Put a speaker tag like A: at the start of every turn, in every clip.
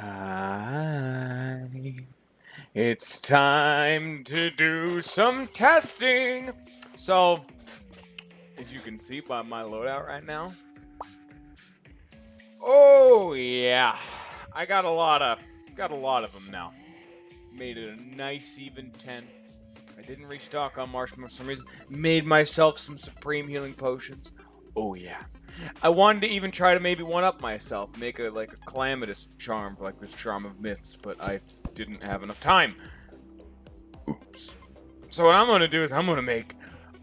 A: Hi. It's time to do some testing. So, as you can see by my loadout right now, oh yeah, I got a lot of them now. Made it a nice even 10. I didn't restock on marshmallow for some reason. Made myself some supreme healing potions. Oh yeah. I wanted to even try to maybe one-up myself, make a calamitous charm for like this charm of myths, but I didn't have enough time. Oops. So what I'm gonna do is I'm gonna make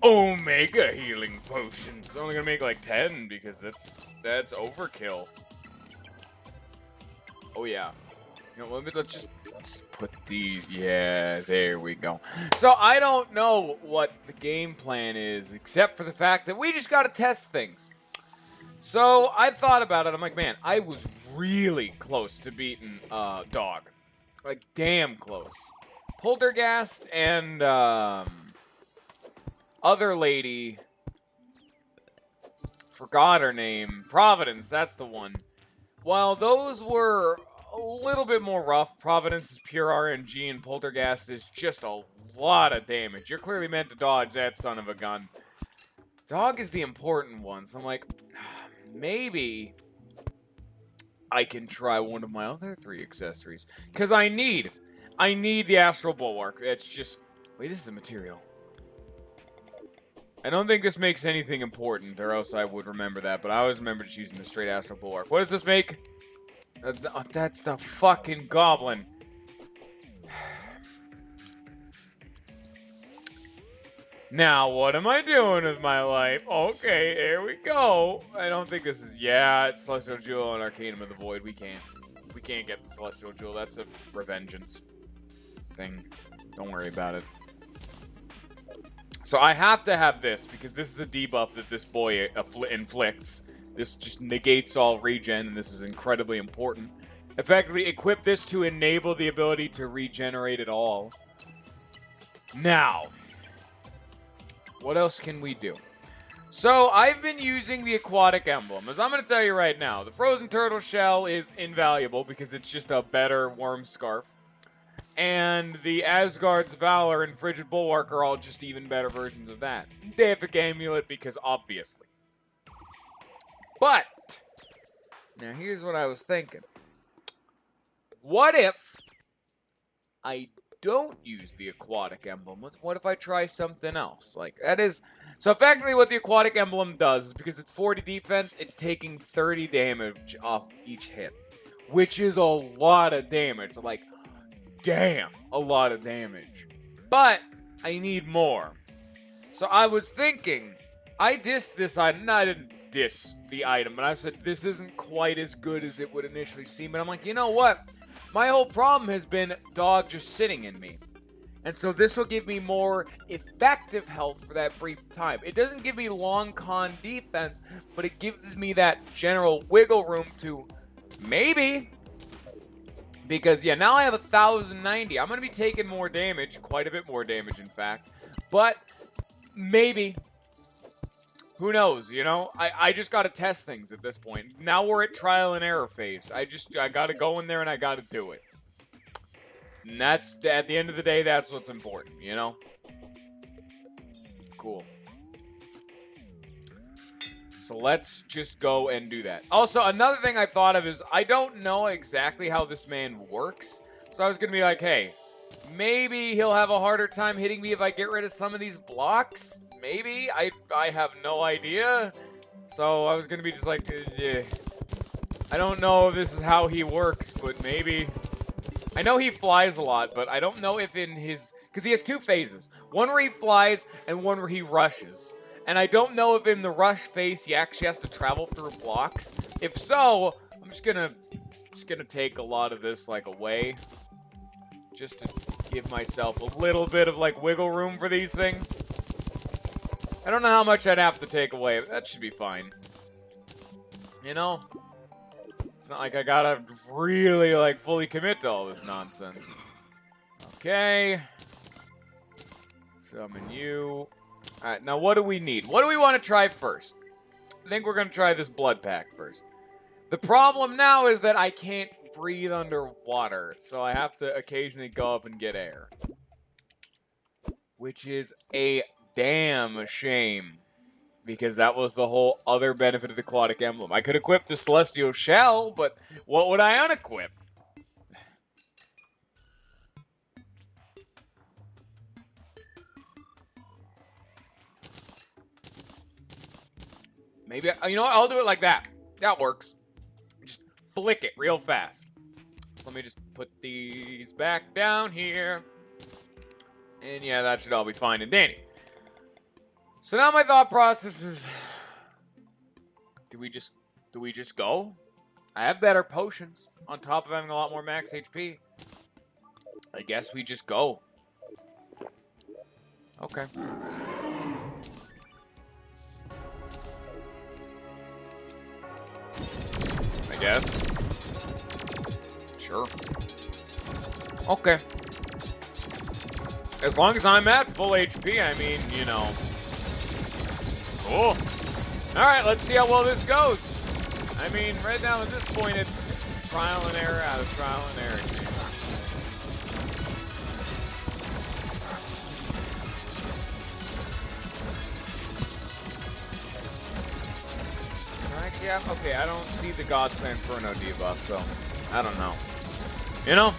A: Omega healing potions. I'm only gonna make like 10 because that's overkill. Oh yeah. You know, let's put these. Yeah, there we go. So I don't know what the game plan is, except for the fact that we just gotta test things. So I thought about it. I'm like, man, I was really close to beating Dog, like damn close. Poltergeist and other lady, forgot her name. Providence, that's the one. While those were a little bit more rough, Providence is pure RNG and Poltergeist is just a lot of damage. You're clearly meant to dodge that son of a gun. Dog is the important one, so I'm like, maybe I can try one of my other 3 accessories. Because I need the Astral Bulwark. It's just, wait, this is a material. I don't think this makes anything important, or else I would remember that, but I always remember just using the straight Astral Bulwark. What does this make? That's the fucking goblin. Now, what am I doing with my life? Okay, here we go. I don't think this is... Yeah, it's Celestial Jewel and Arcanum of the Void. We can't get the Celestial Jewel. That's a revengeance thing. Don't worry about it. So I have to have this, because this is a debuff that this boy inflicts. This just negates all regen, and this is incredibly important. Effectively, equip this to enable the ability to regenerate it all. Now, what else can we do? So, I've been using the aquatic emblem. As I'm going to tell you right now, the frozen turtle shell is invaluable because it's just a better worm scarf. And the Asgard's Valor and Frigid Bulwark are all just even better versions of that. Deific Amulet, because obviously. But, now here's what I was thinking. What if I don't use the aquatic emblem? What if I try something else? Like, that is... So effectively what the aquatic emblem does is because it's 40 defense, it's taking 30 damage off each hit. Which is a lot of damage. Like, damn, a lot of damage. But I need more. So I was thinking, I dissed this item. No, I didn't diss the item, but I said this isn't quite as good as it would initially seem. And I'm like, you know what? My whole problem has been Dog just sitting in me. And so this will give me more effective health for that brief time. It doesn't give me long con defense, but it gives me that general wiggle room to maybe... Because, yeah, now I have 1,090. I'm going to be taking more damage. Quite a bit more damage, in fact. But, maybe. Who knows, you know? I just got to test things at this point. Now we're at trial and error phase. I got to go in there and I got to do it. And that's, at the end of the day, that's what's important, you know? Cool. So let's just go and do that. Also, another thing I thought of is I don't know exactly how this man works. So I was going to be like, hey, maybe he'll have a harder time hitting me if I get rid of some of these blocks. Maybe. I have no idea. So I was going to be just like, yeah. I don't know if this is how he works, but maybe. I know he flies a lot, but I don't know if in his... Because he has 2 phases. One where he flies and one where he rushes. And I don't know if in the rush phase he actually has to travel through blocks. If so, I'm just gonna take a lot of this like away. Just to give myself a little bit of like wiggle room for these things. I don't know how much I'd have to take away, but that should be fine. You know? It's not like I gotta really like fully commit to all this nonsense. Okay. Summon you. Alright, now what do we need? What do we want to try first? I think we're going to try this blood pack first. The problem now is that I can't breathe underwater, so I have to occasionally go up and get air. Which is a damn shame, because that was the whole other benefit of the aquatic emblem. I could equip the celestial shell, but what would I unequip? Maybe, you know what, I'll do it like that. That works. Just flick it real fast. So let me just put these back down here. And yeah, that should all be fine and dandy. So now my thought process is, do we just go? I have better potions on top of having a lot more max HP. I guess we just go. Okay. I guess. Sure. Okay. As long as I'm at full HP, I mean, you know. Cool. Alright, let's see how well this goes. I mean, right now at this point, it's trial and error out of trial and error. Yeah, okay, I don't see the God's Inferno debuff, so I don't know. You know?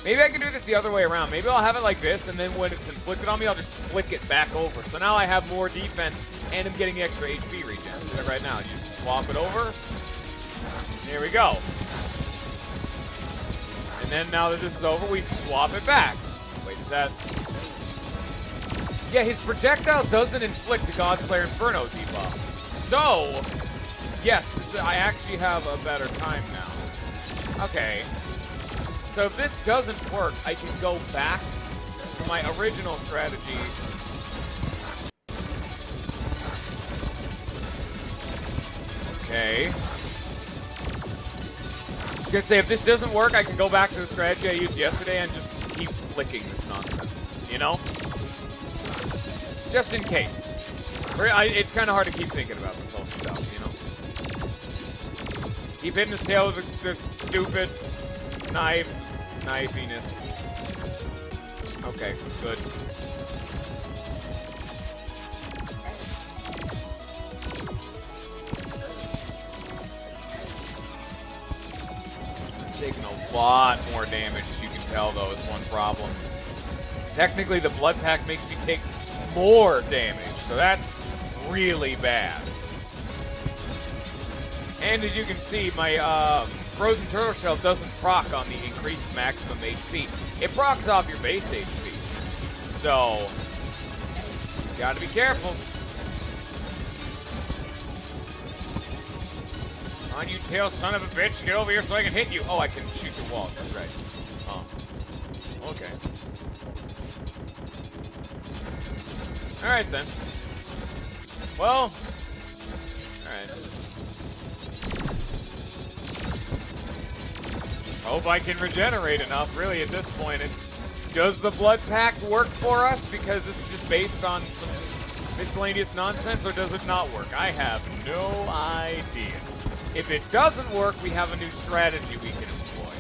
A: Maybe I can do this the other way around. Maybe I'll have it like this, and then when it's inflicted on me, I'll just flick it back over. So now I have more defense, and I'm getting the extra HP regen. So right now, you just swap it over. There we go. And then now that this is over, we swap it back. Wait, is that... Yeah, his projectile doesn't inflict the Godslayer Inferno debuff. So... Yes, I actually have a better time now. Okay. So if this doesn't work, I can go back to my original strategy. Okay. I was gonna say, if this doesn't work, I can go back to the strategy I used yesterday and just keep flicking this nonsense. You know? Just in case. It's kind of hard to keep thinking about this whole stuff, you know? Keep hitting his tail with the stupid knifiness. Okay, good. I'm taking a lot more damage, as you can tell, though, is one problem. Technically, the blood pack makes me take more damage, so that's really bad. And as you can see, my frozen turtle shell doesn't proc on the increased maximum HP. It procs off your base HP. So, gotta be careful. Come on, you tail son of a bitch, get over here so I can hit you. Oh, I can shoot the walls, that's right. Oh, okay. Alright then. Well, alright. Hope I can regenerate enough, really, at this point. Does the blood pack work for us? Because this is just based on some miscellaneous nonsense, or does it not work? I have no idea. If it doesn't work, we have a new strategy we can employ.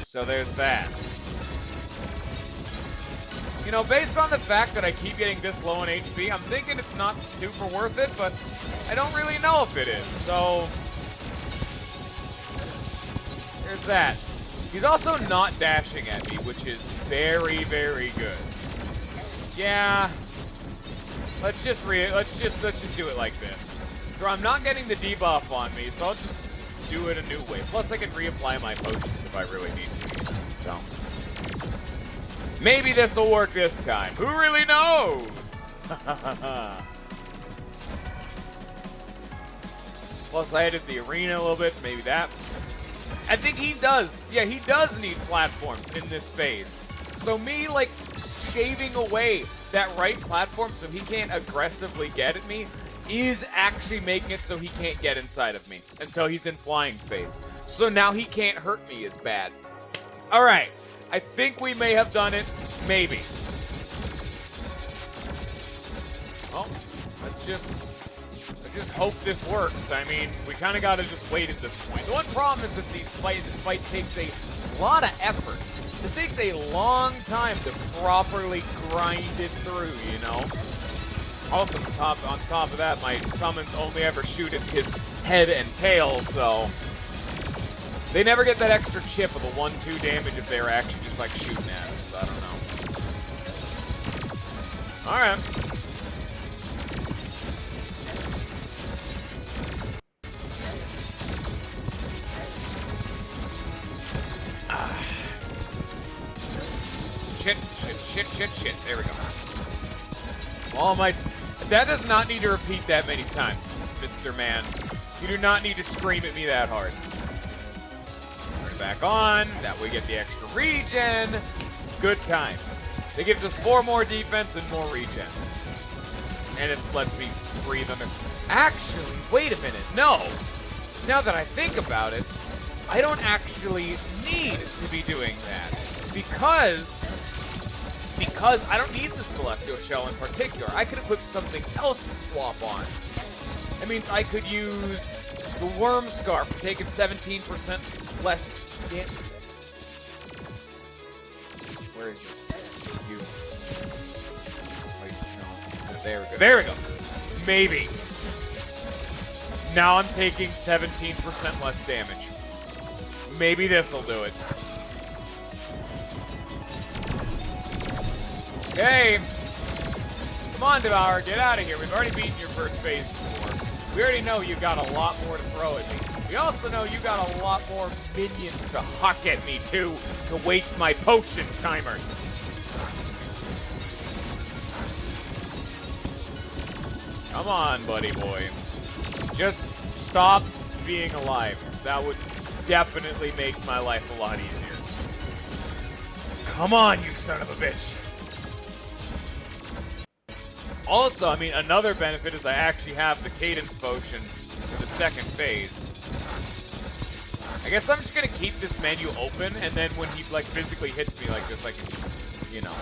A: So there's that. You know, based on the fact that I keep getting this low on HP, I'm thinking it's not super worth it, but I don't really know if it is, so... There's that. He's also not dashing at me, which is very, very good. Yeah. Let's just do it like this. So I'm not getting the debuff on me, so I'll just do it a new way. Plus, I can reapply my potions if I really need to. So maybe this will work this time. Who really knows? Plus, I added the arena a little bit. Maybe that. I think he does. Yeah, he does need platforms in this phase. So me, like, shaving away that right platform so he can't aggressively get at me is actually making it so he can't get inside of me until he's in flying phase. So now he can't hurt me as bad. All right. I think we may have done it. Maybe. Well, let's just hope this works. I mean, we kind of got to just wait at this point. The one problem is that this fight takes a lot of effort. This takes a long time to properly grind it through, you know? Also, on top of that, my summons only ever shoot at his head and tail, so they never get that extra chip of the 1-2 damage if they're actually just like shooting at us. I don't know. Alright. Shit. There we go. That does not need to repeat that many times, Mr. Man. You do not need to scream at me that hard. Turn it back on. That way we get the extra regen. Good times. It gives us 4 more defense and more regen. And it lets me breathe under. Actually, wait a minute. No. Now that I think about it, I don't actually need to be doing that. Because I don't need the Celestial Shell in particular. I could equip something else to swap on. That means I could use the Worm Scarf for taking 17% less damage. Where is it? You. Wait, no. There we go. There we go. Maybe. Now I'm taking 17% less damage. Maybe this'll do it. Okay. Come on, Devour, get out of here. We've already beaten your first phase before. We already know you got a lot more to throw at me. We also know you got a lot more minions to huck at me, too, to waste my potion timers. Come on, buddy boy. Just stop being alive. That would definitely make my life a lot easier. Come on, you son of a bitch. Also, I mean, another benefit is I actually have the Cadence Potion for the second phase. I guess I'm just gonna keep this menu open, and then when he, like, physically hits me like this, I can just, you know.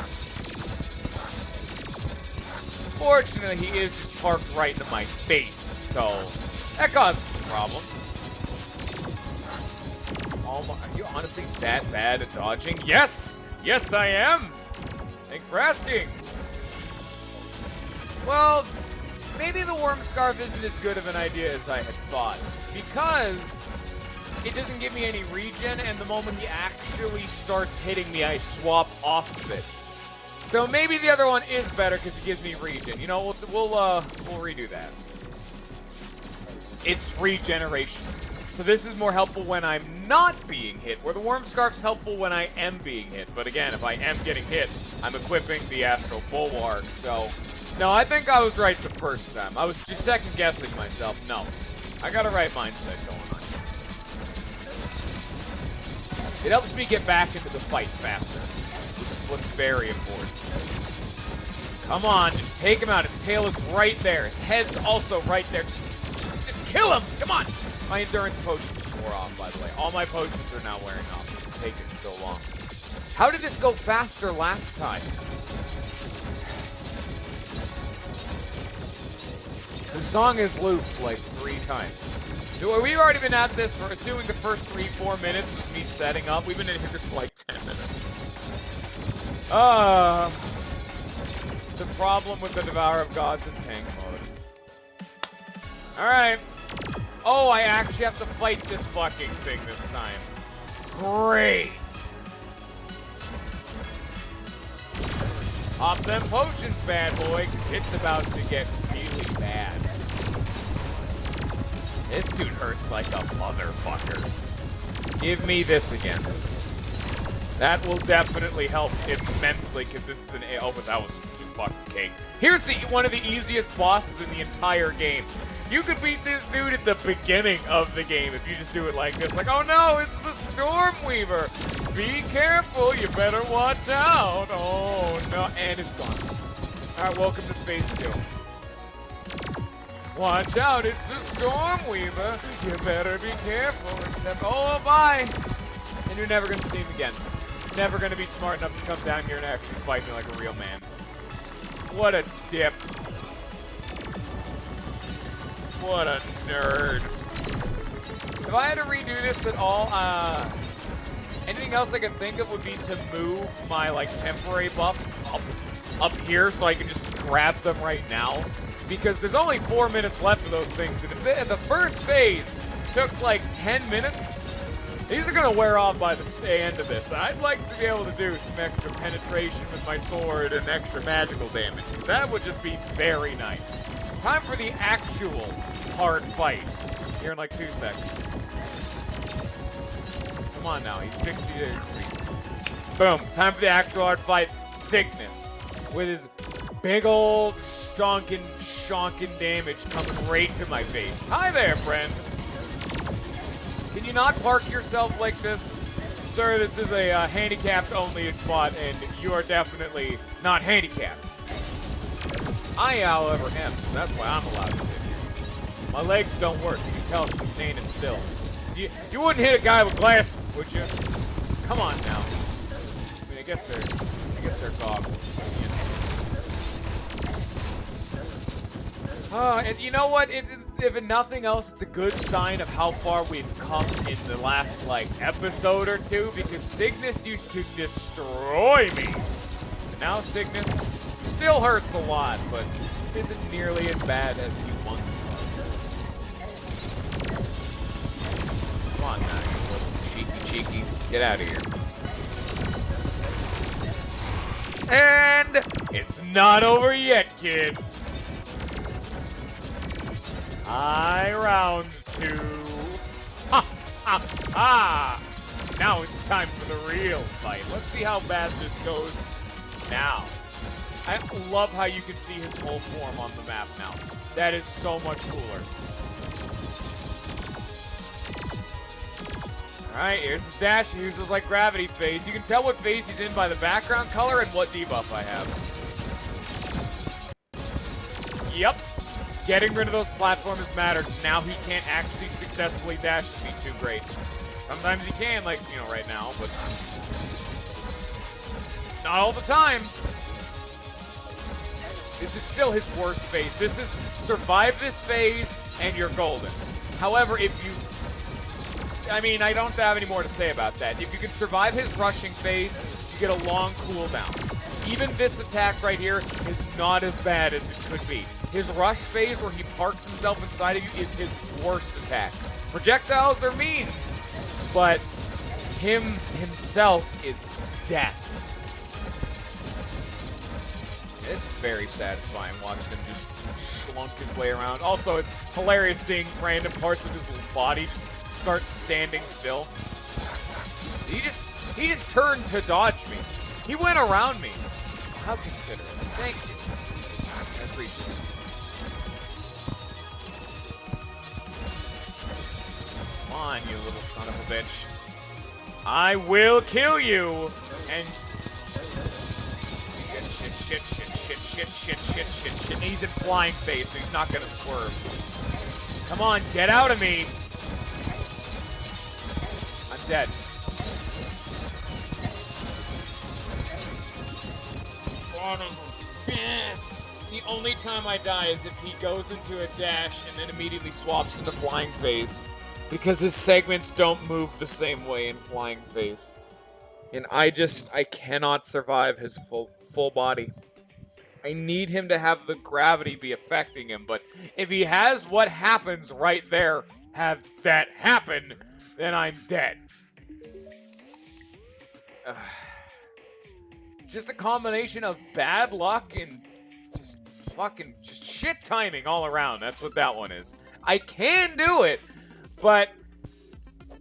A: Fortunately, he is just parked right into my face, so that causes some problems. Oh my, are you honestly that bad at dodging? Yes! Yes, I am! Thanks for asking. Well, maybe the Worm Scarf isn't as good of an idea as I had thought, because it doesn't give me any regen, and the moment he actually starts hitting me, I swap off of it. So maybe the other one is better because it gives me regen. You know, we'll redo that. It's regeneration. So this is more helpful when I'm not being hit, where the Worm Scarf's helpful when I am being hit. But again, if I am getting hit, I'm equipping the Astral Bulwark, so... No, I think I was right the first time. I was just second-guessing myself. No. I got a right mindset going on. It helps me get back into the fight faster, which is what's very important. Come on, just take him out. His tail is right there. His head's also right there. Just kill him! Come on! My endurance potions wore off, by the way. All my potions are now wearing off. It's taken so long. How did this go faster last time? The song is looped like 3 times. We've already been at this for assuming the first 3-4 minutes with me setting up. We've been in here for like 10 minutes. The problem with the Devourer of Gods in tank mode. Alright. Oh, I actually have to fight this fucking thing this time. Great. Pop them potions, bad boy, because it's about to get really bad. This dude hurts like a motherfucker. Give me this again. That will definitely help immensely, because this is an... Oh, but that was fucking cake. Here's one of the easiest bosses in the entire game. You could beat this dude at the beginning of the game if you just do it like this. Like, oh no, it's the Stormweaver. Be careful, you better watch out. Oh no, and it's gone. Alright, welcome to phase 2. Watch out, it's the Stormweaver. You better be careful, except, oh, bye. And you're never gonna see him again. He's never gonna be smart enough to come down here and actually fight me like a real man. What a dip. What a nerd. If I had to redo this at all, anything else I could think of would be to move my, like, temporary buffs up here so I can just grab them right now. Because there's only 4 minutes left of those things, and the first phase took, like, 10 minutes. These are going to wear off by the end of this. I'd like to be able to do some extra penetration with my sword and extra magical damage. That would just be very nice. Time for the actual hard fight. Here in like 2 seconds. Come on now, he's 60 to 60. Boom, time for the actual hard fight. Cygnus, with his big old stonking, shonking damage coming right to my face. Hi there, friend. Can you not park yourself like this? Sir, this is a handicapped-only spot, and you are definitely not handicapped. I, however, am, so that's why I'm allowed to sit here. My legs don't work. You can tell because I'm standing still. You wouldn't hit a guy with glasses, would you? Come on now. I mean, I guess they're goggles. And you know what? If nothing else, it's a good sign of how far we've come in the last, like, episode or two, because Cygnus used to destroy me. And now Cygnus still hurts a lot, but isn't nearly as bad as he once was. Come on now, you little cheeky. Get out of here. And it's not over yet, kid. Round 2. Ha! Ha! Ha! Now it's time for the real fight. Let's see how bad this goes now. I love how you can see his whole form on the map now. That is so much cooler. Alright, here's his dash. Here's his, like, gravity phase. You can tell what phase he's in by the background color and what debuff I have. Yep. Getting rid of those platformers mattered. Now he can't actually successfully dash to be too great. Sometimes he can, like, you know, right now, but not all the time. This is still his worst phase. This is survive this phase and you're golden. However, if you... I mean, I don't have any more to say about that. If you can survive his rushing phase, you get a long cooldown. Even this attack right here is not as bad as it could be. His rush phase, where he parks himself inside of you, is his worst attack. Projectiles are mean, but him himself is death. It's very satisfying watching him just slunk his way around. Also, it's hilarious seeing random parts of his body just start standing still. He just turned to dodge me. He went around me. How considerate. Thank you. I appreciate it. Come on, you little son of a bitch. I will kill you! And... Shit. He's in flying phase, so he's not gonna swerve. Come on, get out of me! I'm dead. The only time I die is if he goes into a dash and then immediately swaps into flying phase. Because his segments don't move the same way in flying phase. And I cannot survive his full body. I need him to have the gravity be affecting him, but if he has what happens right there, have that happen, then I'm dead. Just a combination of bad luck and just shit timing all around. That's what that one is. I can do it, but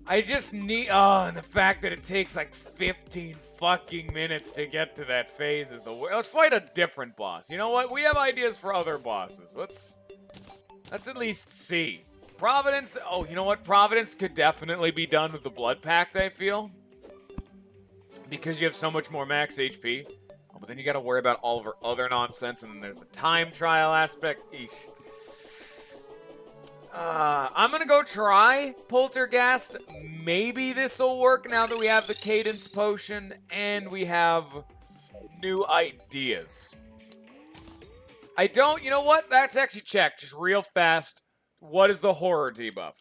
A: I just need... Oh, and the fact that it takes like 15 fucking minutes to get to that phase is the worst. Let's fight a different boss. You know what? We have ideas for other bosses. Let's at least see. Providence... Oh, you know what? Providence could definitely be done with the Blood Pact, I feel. Because you have so much more max HP. Oh, but then you gotta worry about all of her other nonsense, and then there's the time trial aspect. Eesh. I'm gonna go try Poltergeist. Maybe this'll work now that we have the Cadence Potion and we have new ideas. I don't, you know what? That's actually checked. Just real fast. What is the horror debuff?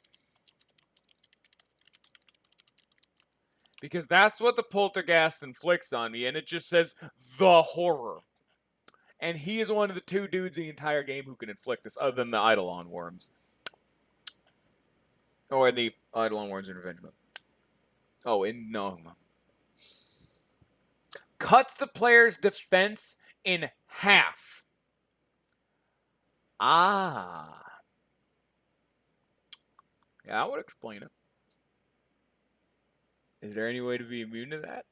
A: Because that's what the poltergeist inflicts on me, and it just says the horror. And he is one of the 2 dudes in the entire game who can inflict this, other than the Eidolon Worms. Or the Eidolon Worms in Revenge Mode. Oh, no. Cuts the player's defense in half. Ah. Yeah, that would explain it. Is there any way to be immune to that?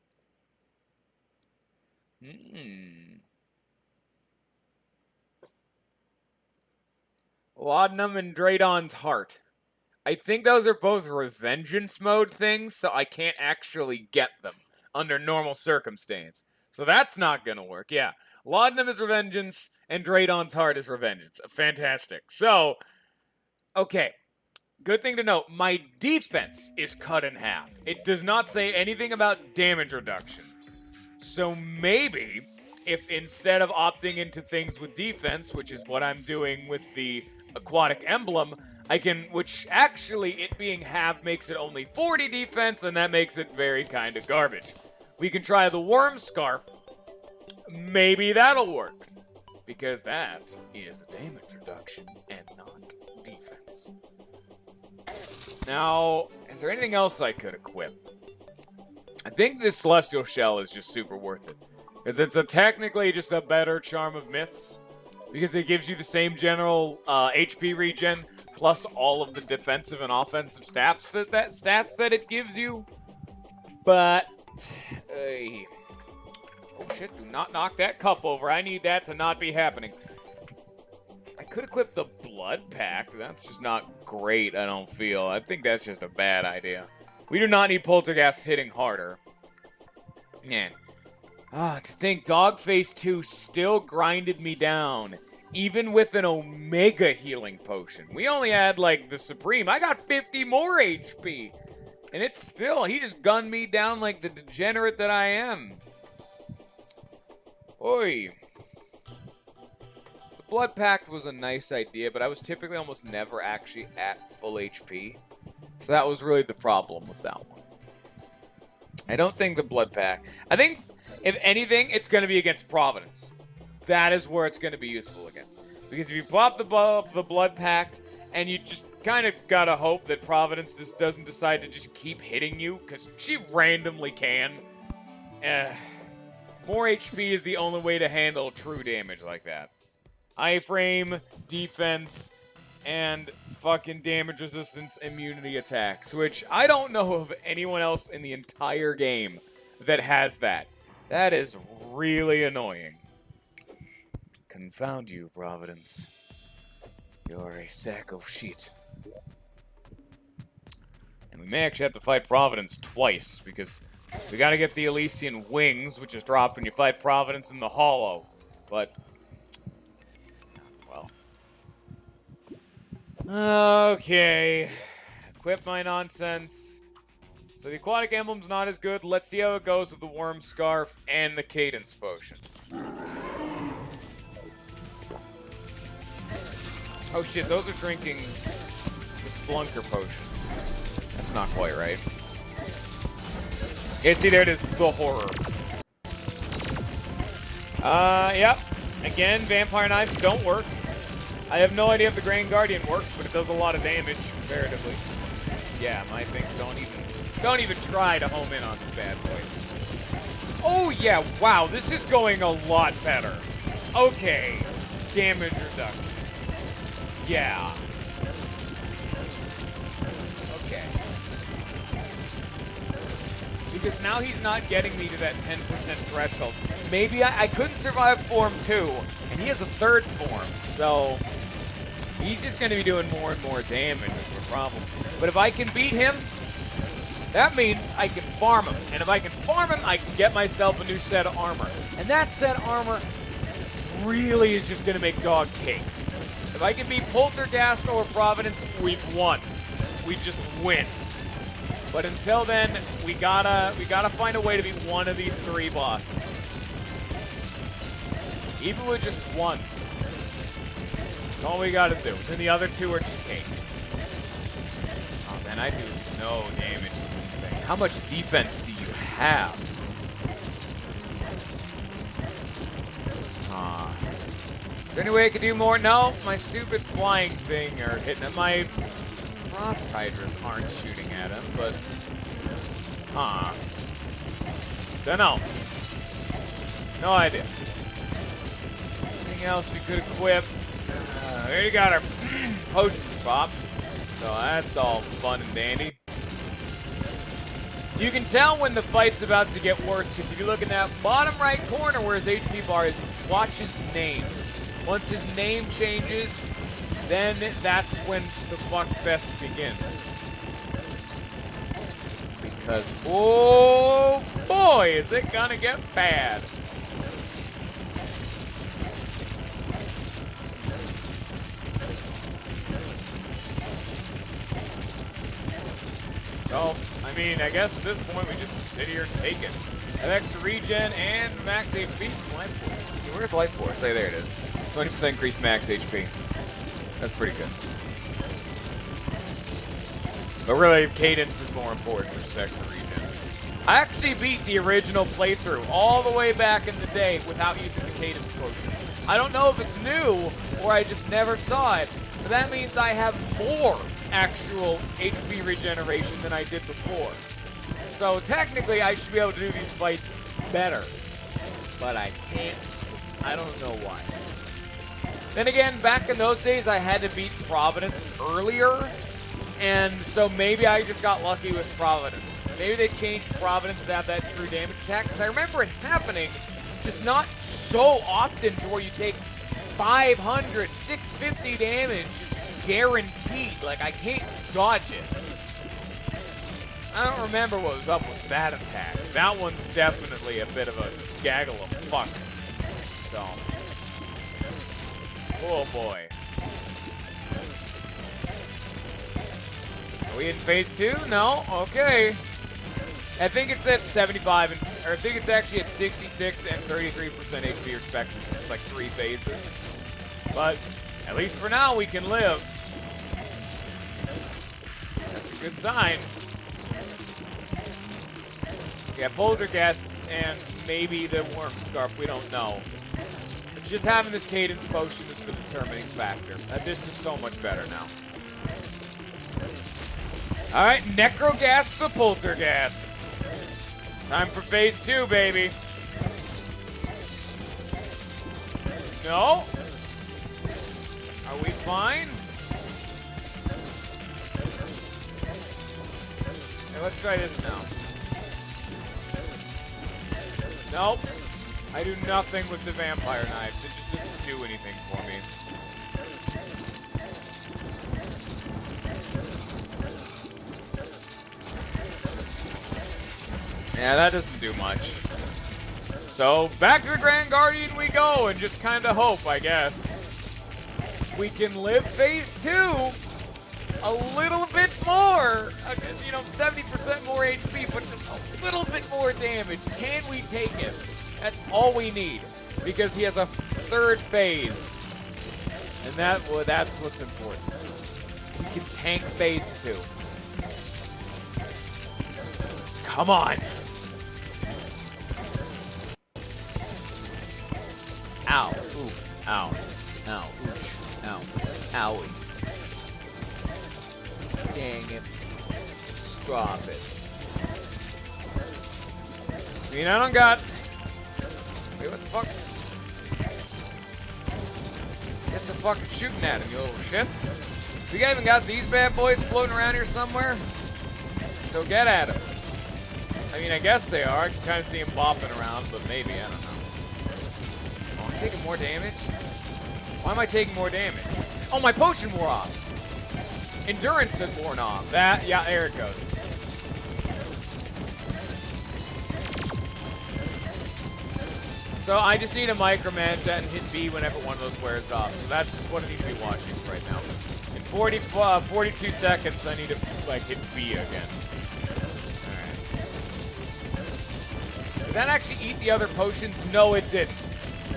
A: Laudanum and Draydon's Heart. I think those are both Revengeance mode things, so I can't actually get them under normal circumstance. So that's not gonna work. Yeah, Laudanum is Revengeance, and Draydon's Heart is Revengeance. Fantastic. So, okay. Good thing to note, my defense is cut in half. It does not say anything about damage reduction. So maybe, if instead of opting into things with defense, which is what I'm doing with the Aquatic Emblem, I can, which actually, it being half makes it only 40 defense, and that makes it very kind of garbage. We can try the Worm Scarf. Maybe that'll work. Because that is damage reduction and not defense. Now, is there anything else I could equip? I think this Celestial Shell is just super worth it. Because it's technically just a better Charm of Myths. Because it gives you the same general HP regen, plus all of the defensive and offensive stats that it gives you. But, oh shit, do not knock that cup over. I need that to not be happening. I could equip the Blood Pact. That's just not great, I don't feel. I think that's just a bad idea. We do not need Poltergeist hitting harder. Man. To think Dogface 2 still grinded me down, even with an Omega healing potion. We only had, like, the Supreme. I got 50 more HP. And it's still, he just gunned me down like the degenerate that I am. Oi. The Blood Pact was a nice idea, but I was typically almost never actually at full HP. So that was really the problem with that one. I don't think the Blood Pact... I think, if anything, it's going to be against Providence. That is where it's going to be useful against. Because if you pop the Blood Pact, and you just kind of gotta hope that Providence just doesn't decide to just keep hitting you, because she randomly can. More HP is the only way to handle true damage like that. Iframe, defense, and fucking damage resistance immunity attacks, which I don't know of anyone else in the entire game that has that. That is really annoying. Confound you, Providence. You're a sack of shit. And we may actually have to fight Providence twice, because we gotta get the Elysian Wings, which is dropped when you fight Providence in the Hollow. But, well. Okay. Equip my nonsense. So the Aquatic Emblem's not as good. Let's see how it goes with the Worm Scarf and the Cadence Potion. Oh shit, those are drinking the Splunker Potions. That's not quite right. Yeah, see, there it is. The horror. Yep. Again, Vampire Knives don't work. I have no idea if the Grand Guardian works, but it does a lot of damage, comparatively. Yeah, my things don't even try to home in on this bad boy. Oh, yeah, wow, this is going a lot better. Okay. Damage reduction. Yeah. Okay. Because now he's not getting me to that 10% threshold. Maybe I couldn't survive Form 2, and he has a third form, so he's just going to be doing more and more damage is the problem. But if I can beat him, that means I can farm him. And if I can farm him, I can get myself a new set of armor. And that set of armor really is just going to make dog cake. If I can beat Poltergeist or Providence, we've won. We just win. But until then, we gotta find a way to beat one of these 3 bosses. Even with just one. That's all we gotta do. Then the other two are just cake. Oh, man, I do no damage to this thing. How much defense do you have? Is there any way I could do more? No, my stupid flying thing are hitting him. My frost hydras aren't shooting at him, but... Dunno. No idea. Anything else we could equip? There you got our potions pop. So that's all fun and dandy. You can tell when the fight's about to get worse, because if you look in that bottom right corner where his HP bar is, just watch his name. Once his name changes, then that's when the fuck fest begins. Because, oh boy, is it gonna get bad. So, I mean, I guess at this point we just sit here and take it. Have extra regen and max HP from Life Force. Where's Life Force? Hey, there it is. 20% increased max HP. That's pretty good. But really, cadence is more important, which is extra regen. I actually beat the original playthrough all the way back in the day without using the cadence potion. I don't know if it's new or I just never saw it, but that means I have more actual HP regeneration than I did before. So technically I should be able to do these fights better, but I can't. I don't know why. Then again, back in those days I had to beat Providence earlier, and so maybe I just got lucky with Providence. Maybe they changed Providence to have that true damage attack, because I remember it happening, just not so often to where you take 500, 650 damage, just guaranteed. Like, I can't dodge it. I don't remember what was up with that attack. That one's definitely a bit of a gaggle of fuck. So. Oh boy. Are we in phase 2? No? Okay. I think it's at 75, or I think it's actually at 66 and 33% HP respectively. It's like 3 phases. But at least for now, we can live. That's a good sign. Yeah, Poltergeist and maybe the Worm Scarf, we don't know. But just having this cadence potion is the determining factor. This is so much better now. Alright, Necroghast the Poltergeist. Time for phase 2, baby. No? Are we fine? Hey, let's try this now. Nope. I do nothing with the vampire knives. It just doesn't do anything for me. Yeah, that doesn't do much. So, back to the Grand Guardian we go, and just kind of hope, I guess. We can live phase 2 a little bit more. You know, 70% more HP, but just a little bit more damage. Can we take it? That's all we need, because he has a 3rd phase. And that's what's important. We can tank phase 2. Come on. Ow. Oof. Ow. Ow. Ooch. Ow. Owie. Dang it. Stop it. I mean, I don't got... Wait, what the fuck? Get the fucking shooting at him, you little shit. We even got these bad boys floating around here somewhere. So get at him. I mean, I guess they are. I can kind of see him bopping around, but maybe, I don't know. Oh, I'm taking more damage? Why am I taking more damage? Oh, my potion wore off. Endurance has worn off. Yeah, there it goes. So I just need to micromanage that and hit B whenever one of those wears off. So that's just what I need to be watching right now. In 42 seconds, I need to, like, hit B again. Alright. Did that actually eat the other potions? No, it didn't.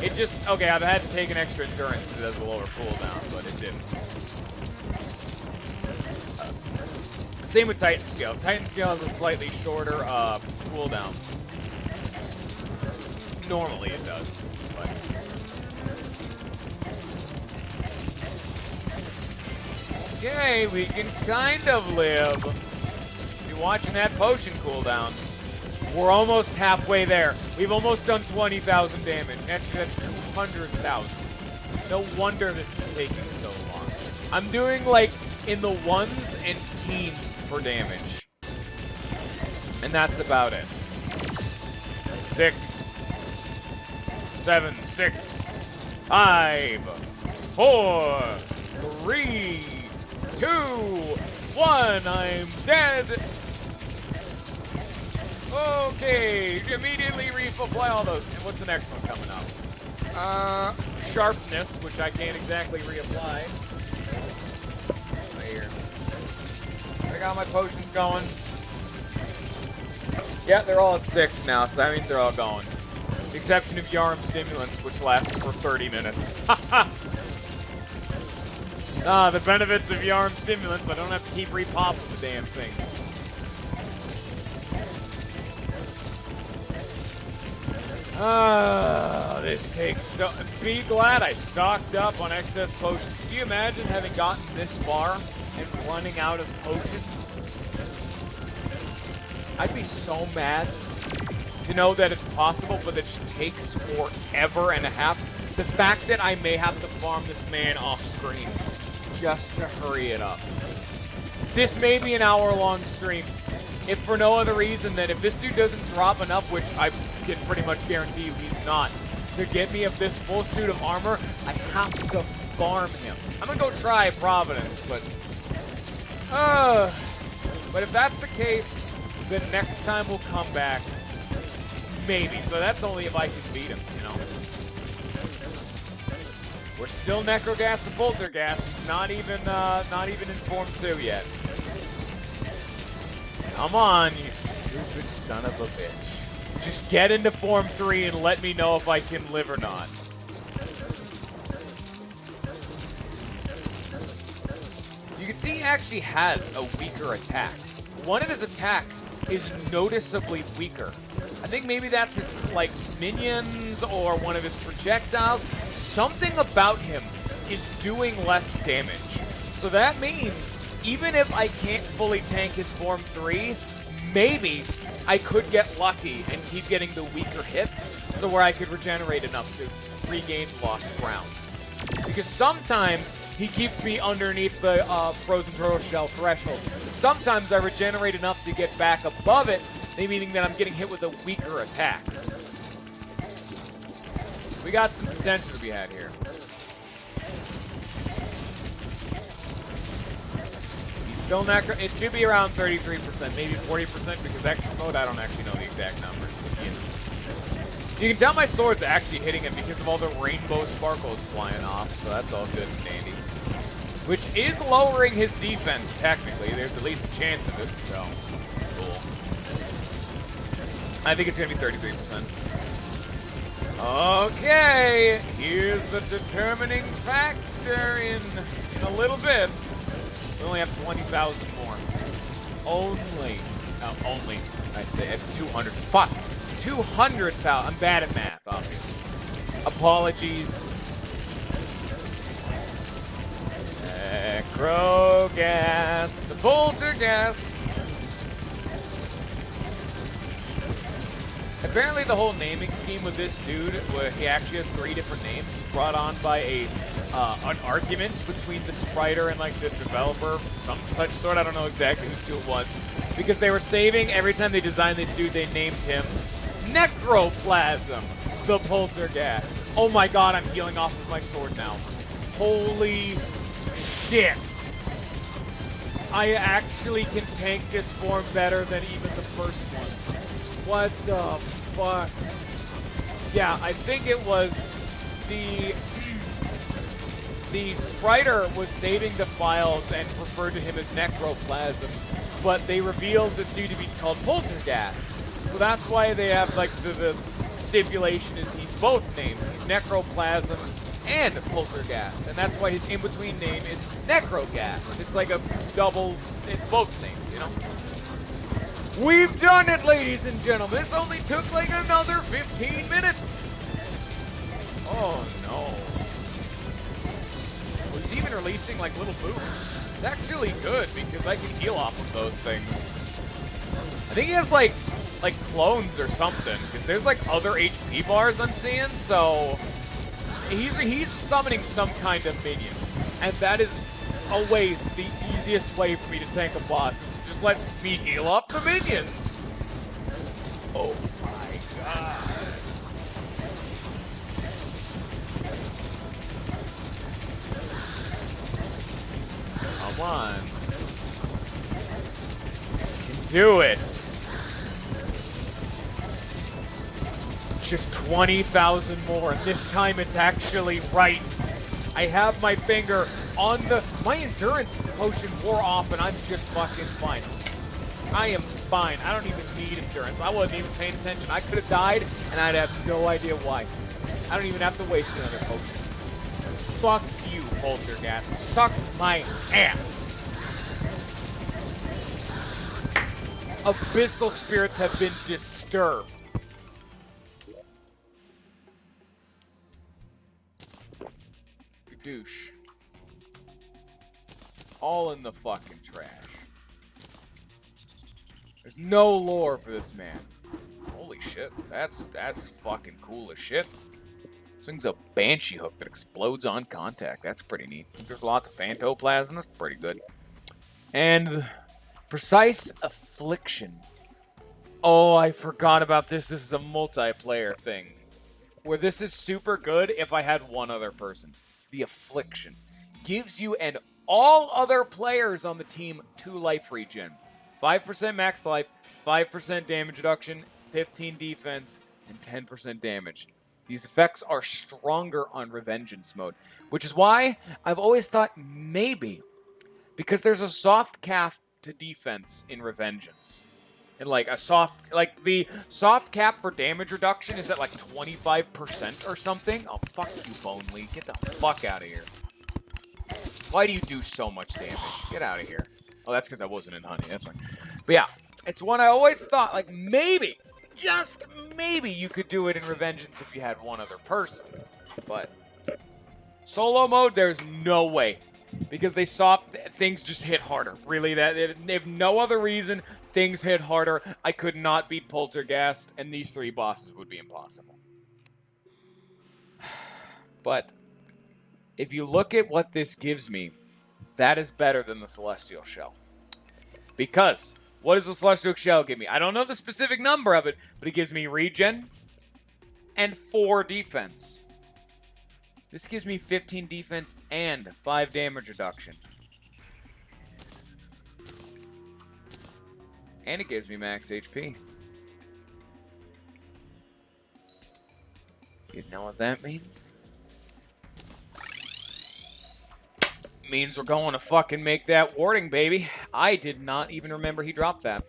A: It just, okay, I've had to take an extra endurance because it has a lower cooldown, but it didn't. Same with Titan Scale. Titan Scale has a slightly shorter cooldown. Normally it does, but... Okay, we can kind of live. Just be watching that potion cooldown. We're almost halfway there. We've almost done 20,000 damage. Actually, that's 200,000. No wonder this is taking so long. I'm doing, like, in the ones and teens for damage. And that's about it. 6, 7, 6, 5, 4, 3, 2, 1. I'm dead. Okay, immediately reapply all those. And what's the next one coming up? Sharpness, which I can't exactly reapply. Right here. I got my potions going. Yeah, they're all at 6 now, so that means they're all going. The exception of Yarm Stimulants, which lasts for 30 minutes. The benefits of Yarm Stimulants, I don't have to keep repopping the damn things. This takes so... Be glad I stocked up on excess potions. Can you imagine having gotten this far and running out of potions? I'd be so mad to know that it's possible, but it just takes forever and a half. The fact that I may have to farm this man off screen just to hurry it up. This may be an hour-long stream. If for no other reason than if this dude doesn't drop enough, which I can pretty much guarantee you he's not, to get me of this full suit of armor, I have to farm him. I'm gonna go try Providence, but if that's the case, then next time we'll come back. Maybe. So that's only if I can beat him, you know. We're still Necrogas the Poltergast. Not even in Form 2 yet. Come on, you stupid son of a bitch. Just get into Form 3 and let me know if I can live or not. You can see he actually has a weaker attack. One of his attacks is noticeably weaker. I think maybe that's his, like, minions or one of his projectiles. Something about him is doing less damage. So that means, even if I can't fully tank his Form 3, maybe I could get lucky and keep getting the weaker hits, so where I could regenerate enough to regain lost ground. Because sometimes he keeps me underneath the frozen turtle shell threshold. Sometimes I regenerate enough to get back above it, meaning that I'm getting hit with a weaker attack. We got some potential to be had here. He's still necro. It should be around 33%, maybe 40%, because extra mode, I don't actually know the exact numbers. But, you know. You can tell my sword's actually hitting him because of all the rainbow sparkles flying off, so that's all good and dandy. Which is lowering his defense, technically. There's at least a chance of it, so cool. I think it's going to be 33%. Okay, here's the determining factor in a little bit. We only have 20,000 more. Only, I say, it's 200. Fuck, 200,000. I'm bad at math, obviously. Apologies. Necrogas, the Poltergast. Apparently the whole naming scheme with this dude, where he actually has 3 different names, was brought on by an argument between the spriter and like the developer, some such sort. I don't know exactly whose two it was, because they were saving every time they designed this dude, they named him Necroplasm, the Poltergast. Oh my god, I'm healing off of my sword now. Holy shit. I actually can tank this form better than even the first one. What the fuck? Yeah, I think it was the spriter was saving the files and referred to him as Necroplasm, but they revealed this dude to be called Poltergast. So that's why they have like the stipulation is he's both names. He's Necroplasm and Poltergast, and that's why his in-between name is Necrogast. It's like a double, it's both names, you know? We've done it, ladies and gentlemen. This only took like another 15 minutes. Oh, no. Was even releasing like little boosts. It's actually good because I can heal off of those things. I think he has like clones or something, because there's like other HP bars I'm seeing, so he's summoning some kind of minion. And that is always the easiest way for me to tank a boss, is to just let me heal up the minions. Oh my god. Come on. You can do it. Just 20,000 more. This time it's actually right. I have my finger on the... My endurance potion wore off and I'm just fucking fine. I am fine. I don't even need endurance. I wasn't even paying attention. I could have died and I'd have no idea why. I don't even have to waste another potion. Fuck you, Poltergast. Suck my ass. Abyssal spirits have been disturbed. Douche. All in the fucking trash. There's no lore for this man. Holy shit. That's fucking cool as shit. This thing's a banshee hook that explodes on contact. That's pretty neat. There's lots of phantoplasm. That's pretty good. And precise affliction. Oh, I forgot about this. This is a multiplayer thing. Where this is super good if I had one other person. The affliction gives you and all other players on the team 2 life regen, 5% max life, 5% damage reduction, 15 defense, and 10% damage. These effects are stronger on Revengeance mode, which is why I've always thought maybe, because there's a soft cap to defense in Revengeance. And like a soft, like the soft cap for damage reduction is at like 25% or something. Oh, fuck you, Bone Leak. Get the fuck out of here. Why do you do so much damage? Get out of here. Oh, that's because I wasn't in honey. That's fine. But yeah, it's one I always thought, like, maybe, just maybe you could do it in Revengeance if you had one other person. But solo mode, there's no way. Because things just hit harder. Really, they have no other reason. Things hit harder. I could not beat Poltergast, and these 3 bosses would be impossible. But if you look at what this gives me, that is better than the Celestial Shell. Because what does the Celestial Shell give me? I don't know the specific number of it, but it gives me regen and 4 defense. This gives me 15 defense and 5 damage reduction. And it gives me max HP. You know what that means? Means we're going to fucking make that warding, baby. I did not even remember he dropped that.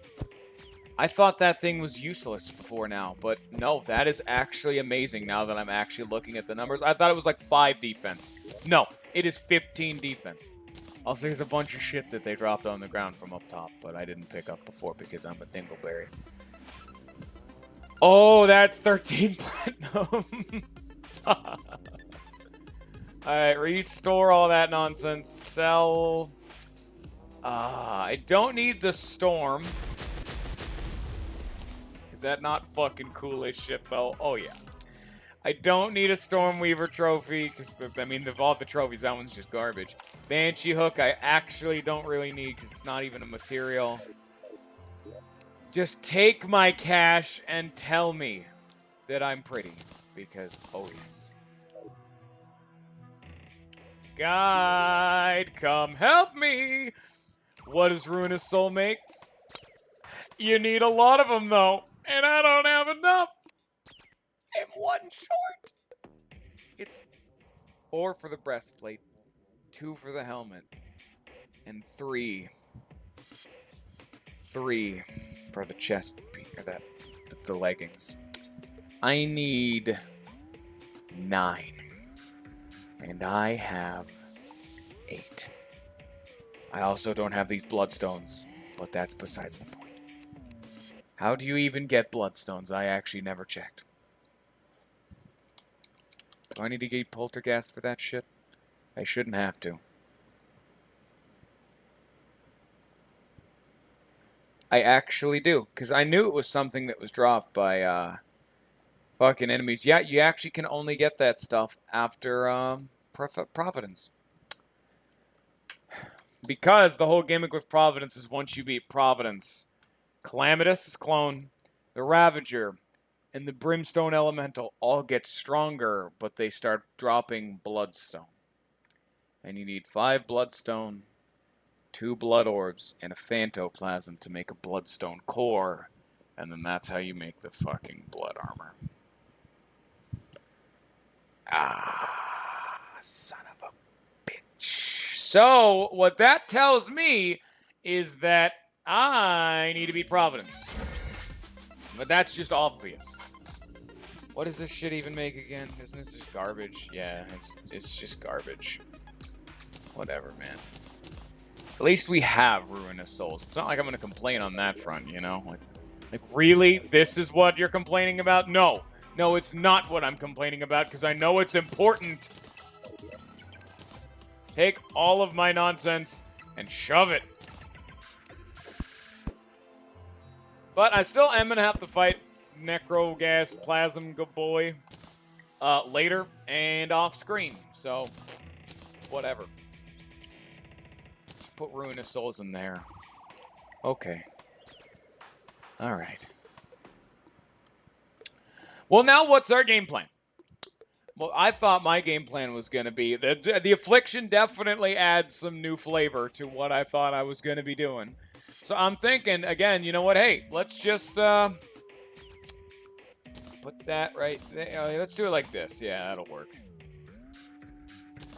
A: I thought that thing was useless before now, but no, that is actually amazing now that I'm actually looking at the numbers. I thought it was like 5 defense. No, it is 15 defense. Also, there's a bunch of shit that they dropped on the ground from up top, but I didn't pick up before because I'm a dingleberry. Oh, that's 13 platinum. Alright, restore all that nonsense. Sell. I don't need the storm. Is that not fucking cool as shit, though? Oh, yeah. I don't need a Stormweaver trophy, because, I mean, of all the trophies, that one's just garbage. Banshee Hook, I actually don't really need, because it's not even a material. Just take my cash and tell me that I'm pretty, because, oh, yes. Guide, come help me! What is Ruinous Soulmates? You need a lot of them, though. And I don't have enough. I'm 1 short. It's 4 for the breastplate, 2 for the helmet, and 3 for the chest, or the leggings. I need 9. And I have 8. I also don't have these bloodstones, but that's besides the point. How do you even get bloodstones? I actually never checked. Do I need to get poltergeist for that shit? I shouldn't have to. I actually do, because I knew it was something that was dropped by fucking enemies. Yeah, you actually can only get that stuff after Providence. Because the whole gimmick with Providence is once you beat Providence, Calamitous' clone, the Ravager, and the Brimstone Elemental all get stronger, but they start dropping Bloodstone. And you need 5 Bloodstone, 2 Blood Orbs, and a Phantoplasm to make a Bloodstone core, and then that's how you make the fucking Blood Armor. Ah, son of a bitch. So, what that tells me is that I need to beat Providence. But that's just obvious. What does this shit even make again? Isn't this just garbage? Yeah, it's just garbage. Whatever, man. At least we have Ruinous Souls. It's not like I'm gonna complain on that front, you know? Like really? This is what you're complaining about? No. No, it's not what I'm complaining about, because I know it's important. Take all of my nonsense and shove it. But I still am gonna have to fight Necrogas Plasm Boy later and off screen. So, whatever. Just put Ruinous Souls in there. Okay. Alright. Well, now what's our game plan? Well, I thought my game plan was going to be... The Affliction definitely adds some new flavor to what I thought I was going to be doing. So I'm thinking, again, you know what? Hey, let's just put that right there. Let's do it like this. Yeah, that'll work.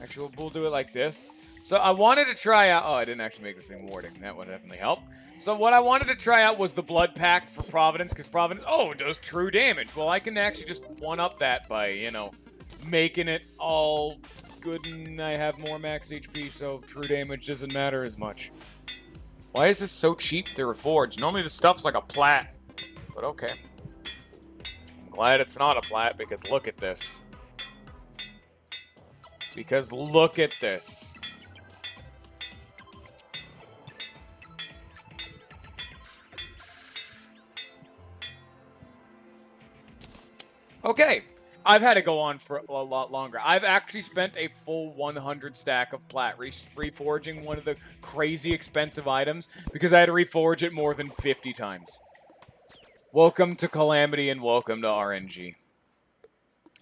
A: Actually, we'll do it like this. So I wanted to try out... Oh, I didn't actually make this thing warding. That would definitely help. So what I wanted to try out was the Blood Pact for Providence, because Providence, it does true damage. Well, I can actually just one-up that by, you know, making it all good and I have more max HP, so true damage doesn't matter as much. Why is this so cheap to reforge? Normally the stuff's like a plat, but okay. I'm glad it's not a plat, because look at this. Because look at this. Okay, I've had to go on for a lot longer. I've actually spent a full 100 stack of plat reforging one of the crazy expensive items because I had to reforge it more than 50 times. Welcome to Calamity and welcome to RNG.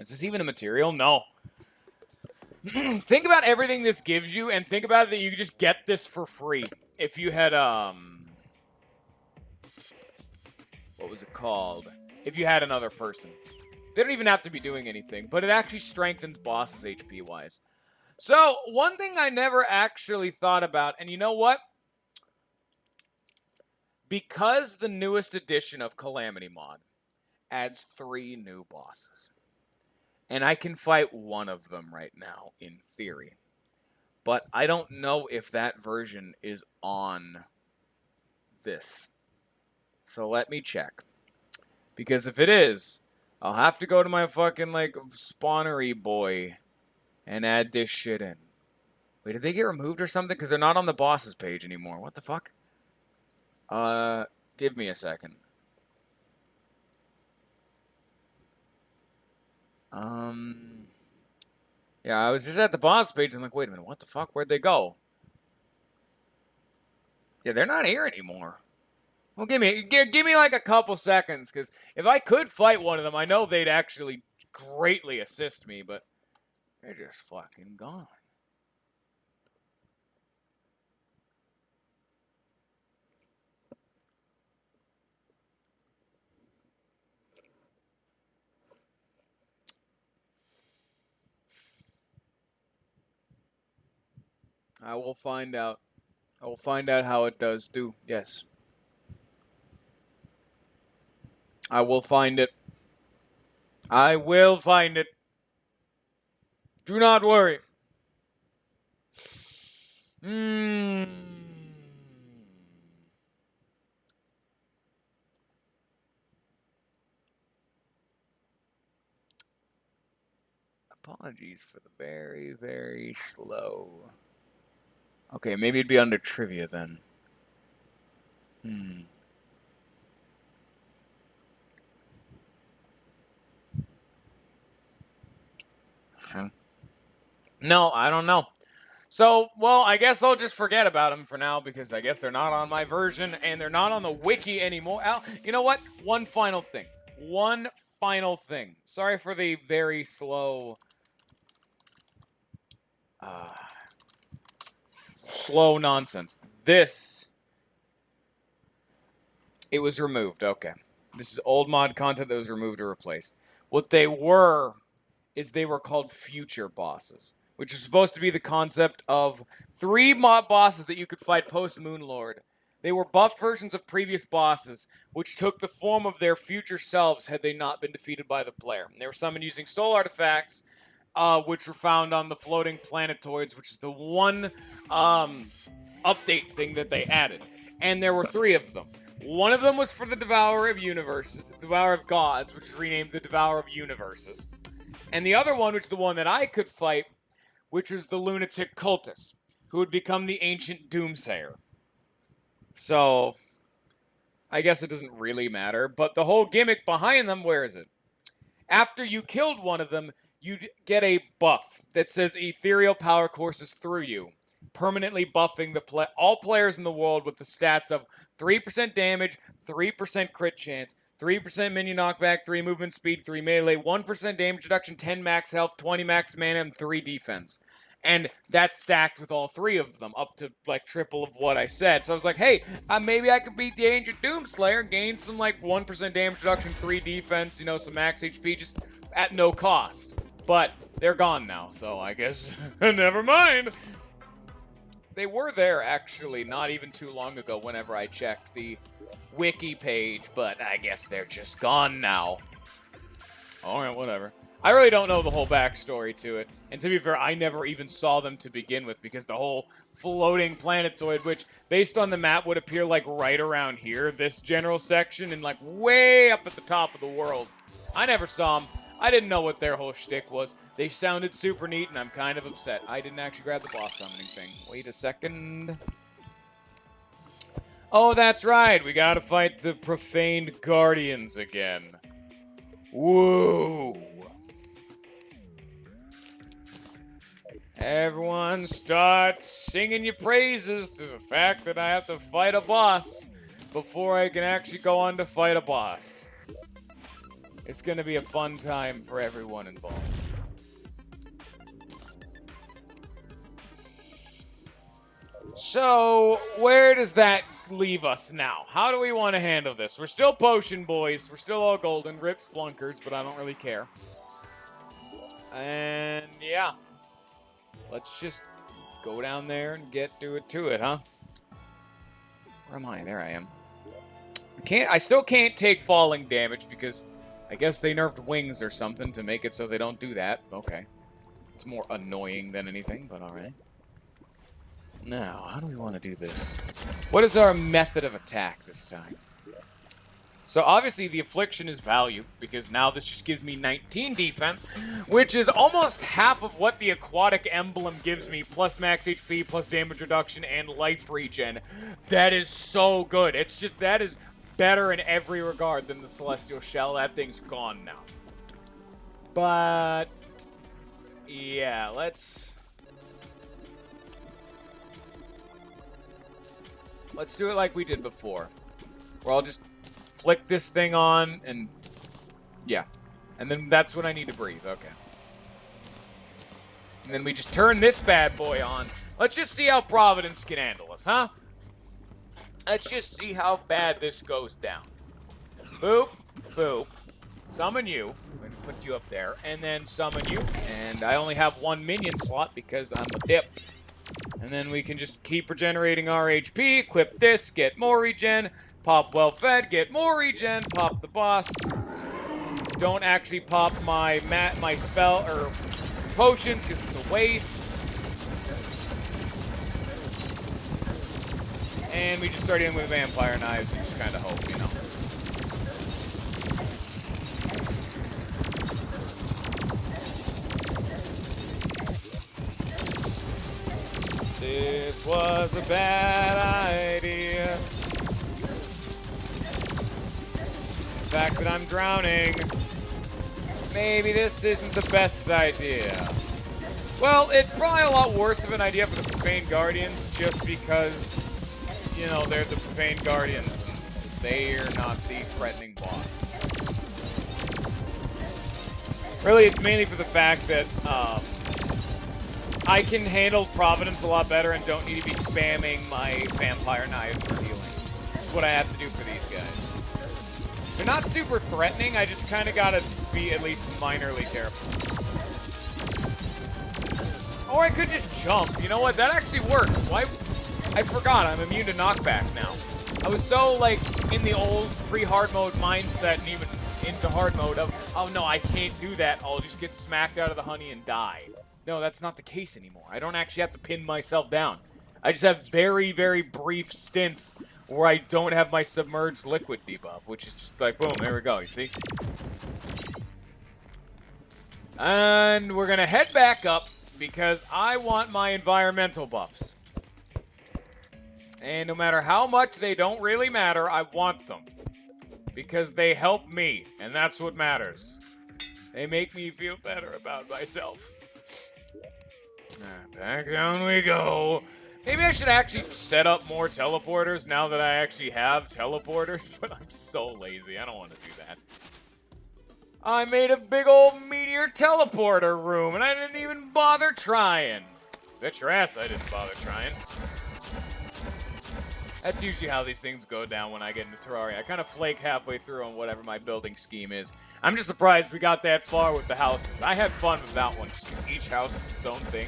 A: Is this even a material? No. Think about everything this gives you and think about it that you could just get this for free. If you had, what was it called? If you had another person. They don't even have to be doing anything, but it actually strengthens bosses HP-wise. So, one thing I never actually thought about, and you know what? Because the newest edition of Calamity Mod adds 3 new bosses, and I can fight one of them right now, in theory. But I don't know if that version is on this. So let me check. Because if it is... I'll have to go to my fucking, like, spawnery boy and add this shit in. Wait, did they get removed or something? Because they're not on the bosses page anymore. What the fuck? Give me a second. Yeah, I was just at the boss page and I'm like, wait a minute, what the fuck? Where'd they go? Yeah, they're not here anymore. Well, give me like a couple seconds, because if I could fight one of them, I know they'd actually greatly assist me, but they're just fucking gone. I will find out. I will find out how it does do. Yes. I will find it. I will find it. Do not worry. Apologies for the very, very slow. Okay, maybe it'd be under trivia then. No, I don't know. So, well, I guess I'll just forget about them for now because I guess they're not on my version and they're not on the wiki anymore. You know what? One final thing. Sorry for the very slow... slow nonsense. It was removed. Okay. This is old mod content that was removed or replaced. What they were is they were called future bosses, which is supposed to be the concept of 3 mod bosses that you could fight post-Moonlord. They were buffed versions of previous bosses, which took the form of their future selves had they not been defeated by the player. They were summoned using soul artifacts, which were found on the floating planetoids, which is the one update thing that they added. And there were 3 of them. One of them was for the Devourer of Gods, which was renamed the Devourer of Universes. And the other one, which is the one that I could fight, which was the Lunatic Cultist, who would become the Ancient Doomsayer. So, I guess it doesn't really matter, but the whole gimmick behind them, where is it? After you killed one of them, you'd get a buff that says Ethereal Power courses through you, permanently buffing all players in the world with the stats of 3% damage, 3% crit chance, 3% minion knockback, 3 movement speed, 3 melee, 1% damage reduction, 10 max health, 20 max mana, and 3 defense. And that's stacked with all 3 of them, up to, like, triple of what I said. So I was like, hey, maybe I could beat the Ancient Doomslayer, gain some, like, 1% damage reduction, 3 defense, you know, some max HP, just at no cost. But they're gone now, so I guess never mind. They were there, actually, not even too long ago whenever I checked the wiki page, but I guess they're just gone now. Alright, whatever. I really don't know the whole backstory to it. And to be fair, I never even saw them to begin with, because the whole floating planetoid, which, based on the map, would appear, like, right around here, this general section, and, like, way up at the top of the world. I never saw them. I didn't know what their whole shtick was. They sounded super neat, and I'm kind of upset. I didn't actually grab the boss summoning thing. Wait a second. Oh, that's right. We gotta fight the Profaned Guardians again. Woo! Everyone start singing your praises to the fact that I have to fight a boss before I can actually go on to fight a boss. It's gonna be a fun time for everyone involved. So, where does that leave us now? How do we want to handle this? We're still potion boys. We're still all golden. Rip splunkers, but I don't really care. And, yeah. Let's just go down there and get to it, huh? Where am I? There I am. I still can't take falling damage because I guess they nerfed wings or something to make it so they don't do that. Okay. It's more annoying than anything, but alright. Now, how do we want to do this? What is our method of attack this time? So obviously the Affliction is value, because now this just gives me 19 defense, which is almost half of what the Aquatic Emblem gives me, plus max HP, plus damage reduction, and life regen. That is so good. It's just, that is better in every regard than the Celestial Shell. That thing's gone now. But, yeah, let's do it like we did before. Where I'll just flick this thing on, and yeah. And then that's when I need to breathe, okay. And then we just turn this bad boy on. Let's just see how Providence can handle us, huh? Let's just see how bad this goes down. Boop, boop. Summon you. I'm going to put you up there. And then summon you. And I only have 1 minion slot because I'm a dip. And then we can just keep regenerating our HP, equip this, get more regen, pop well fed, get more regen, pop the boss. don't actually pop my spell or potions because it's a waste. And we just start in with vampire knives and just kind of hope, you know. This was a bad idea. The fact that I'm drowning. Maybe this isn't the best idea. Well, it's probably a lot worse of an idea for the Profane Guardians just because, you know, they're the Profane Guardians. They're not the threatening boss. Really, it's mainly for the fact that I can handle Providence a lot better and don't need to be spamming my vampire knives for healing. That's what I have to do for these guys. They're not super threatening, I just kind of gotta be at least minorly careful. Or I could just jump. You know what? That actually works. Why? I forgot. I'm immune to knockback now. I was so, like, in the old pre-hard mode mindset and even into hard mode of, oh no, I can't do that. I'll just get smacked out of the honey and die. No, that's not the case anymore. I don't actually have to pin myself down. I just have very, very brief stints where I don't have my submerged liquid debuff, which is just like, boom, there we go, you see? And we're gonna head back up because I want my environmental buffs. And no matter how much they don't really matter, I want them. Because they help me, and that's what matters. They make me feel better about myself. Back down we go. Maybe I should actually set up more teleporters now that I actually have teleporters, but I'm so lazy. I don't want to do that. I made a big old meteor teleporter room, and I didn't even bother trying. Bet your ass I didn't bother trying. That's usually how these things go down when I get into Terraria. I kind of flake halfway through on whatever my building scheme is. I'm just surprised we got that far with the houses. I had fun with that one, just because each house is its own thing.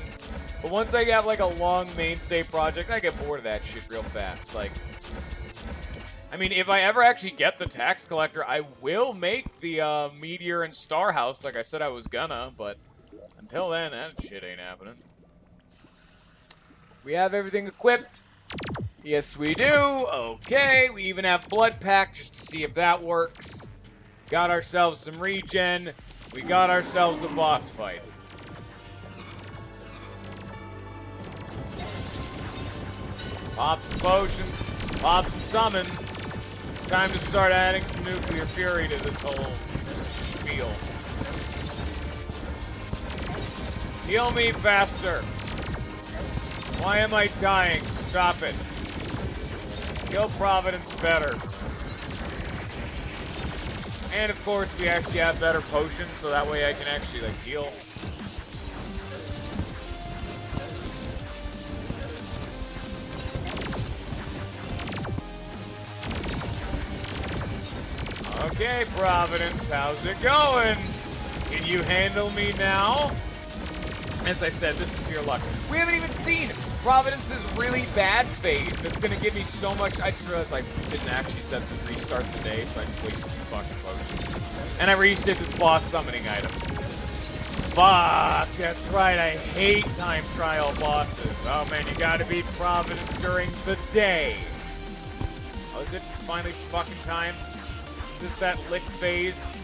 A: But once I have, like, a long mainstay project, I get bored of that shit real fast. Like, I mean, if I ever actually get the tax collector, I will make the meteor and star house like I said I was gonna, but until then, that shit ain't happening. We have everything equipped. Yes, we do. Okay, we even have Blood Pack just to see if that works. Got ourselves some regen. We got ourselves a boss fight. Pop some potions. Pop some summons. It's time to start adding some nuclear fury to this whole spiel. Heal me faster. Why am I dying? Stop it. Kill Providence better. And of course, we actually have better potions, so that way I can actually, like, heal. Okay, Providence, how's it going? Can you handle me now? As I said, this is pure luck. We haven't even seen Providence's really bad phase that's going to give me so much. I just realized I didn't actually set the restart the day, so I just wasted these fucking potions. And I reset this boss summoning item. Fuck, that's right, I hate time trial bosses. Oh man, you gotta beat Providence during the day. Oh, is it finally fucking time? Is this that lick phase?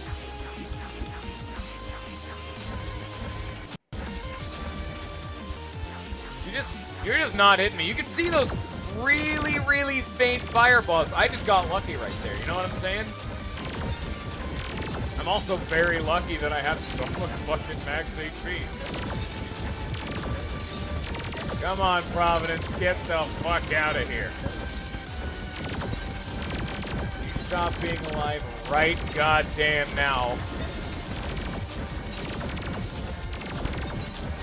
A: You're just not hitting me. You can see those really, really faint fireballs. I just got lucky right there. You know what I'm saying? I'm also very lucky that I have so much fucking max HP. Come on, Providence. Get the fuck out of here. You stop being alive right goddamn now.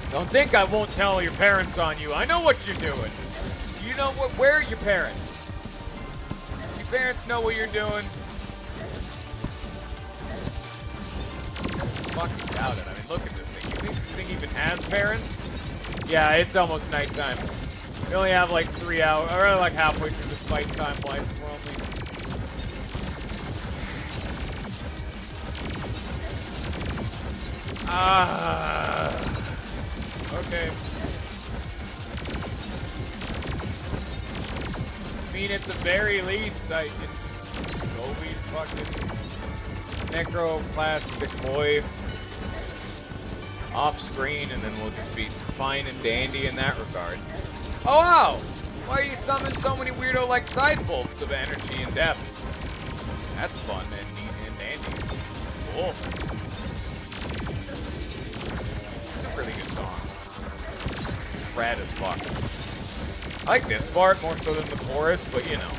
A: Don't think I won't tell your parents on you. I know what you're doing. You know what? Where are your parents? Your parents know what you're doing. Fucking doubt it. I mean, look at this thing. You think this thing even has parents? Yeah, it's almost nighttime. We only have like 3 hours, or like halfway through this fight time-wise. We're only... Okay. I mean, at the very least, I can just go be fucking necroplastic boy off screen, and then we'll just be fine and dandy in that regard. Oh wow! Why you summon so many weirdo like side bolts of energy and depth? That's fun and neat and dandy. Cool. It's a really good song. It's rad as fuck. I like this part more so than the chorus, but you know.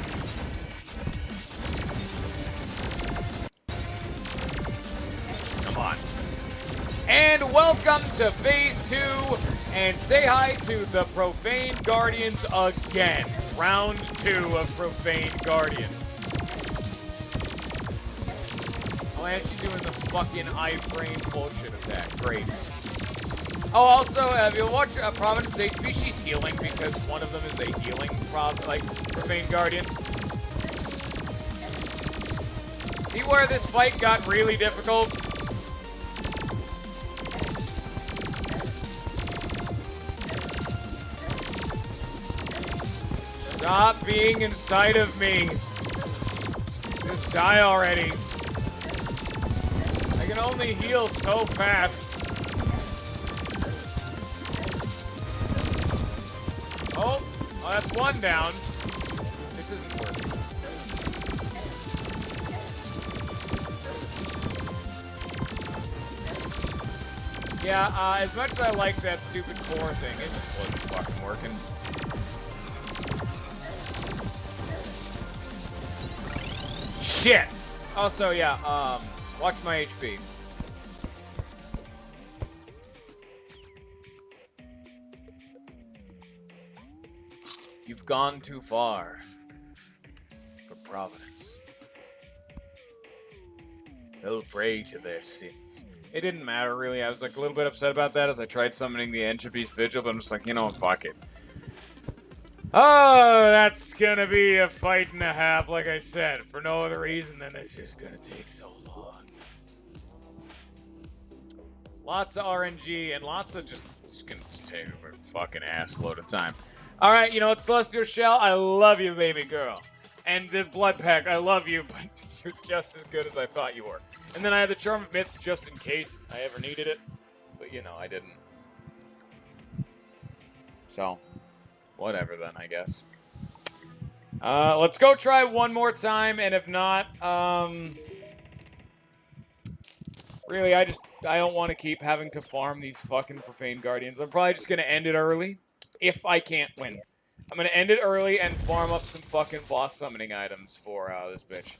A: Come on. And welcome to Phase 2, and say hi to the Profane Guardians again. Round 2 of Profane Guardians. Oh, and she's doing the fucking iframe bullshit attack. Great. Oh, also, if you watch Providence HP, she's healing because one of them is a healing Profane Guardian. See where this fight got really difficult? Stop being inside of me. Just die already. I can only heal so fast. Oh, that's one down. This isn't working. Yeah, as much as I like that stupid core thing, it just wasn't fucking working. Shit! Also, yeah, watch my HP. You've gone too far for Providence. They'll pray to their sins. It didn't matter, really. I was, like, a little bit upset about that as I tried summoning the Entropy's Vigil, but I'm just like, you know what, fuck it. Oh, that's gonna be a fight and a half, like I said, for no other reason than it's just gonna take so long. Lots of RNG and lots of it's gonna take a fucking ass load of time. Alright, you know what, Celestial Shell, I love you, baby girl. And this Blood Pack, I love you, but you're just as good as I thought you were. And then I had the Charm of Myths just in case I ever needed it. But, you know, I didn't. So, whatever then, I guess. Let's go try one more time, and if not, really, I don't want to keep having to farm these fucking Profane Guardians. I'm probably just gonna end it early, if I can't win. I'm gonna end it early and farm up some fucking boss summoning items for, this bitch.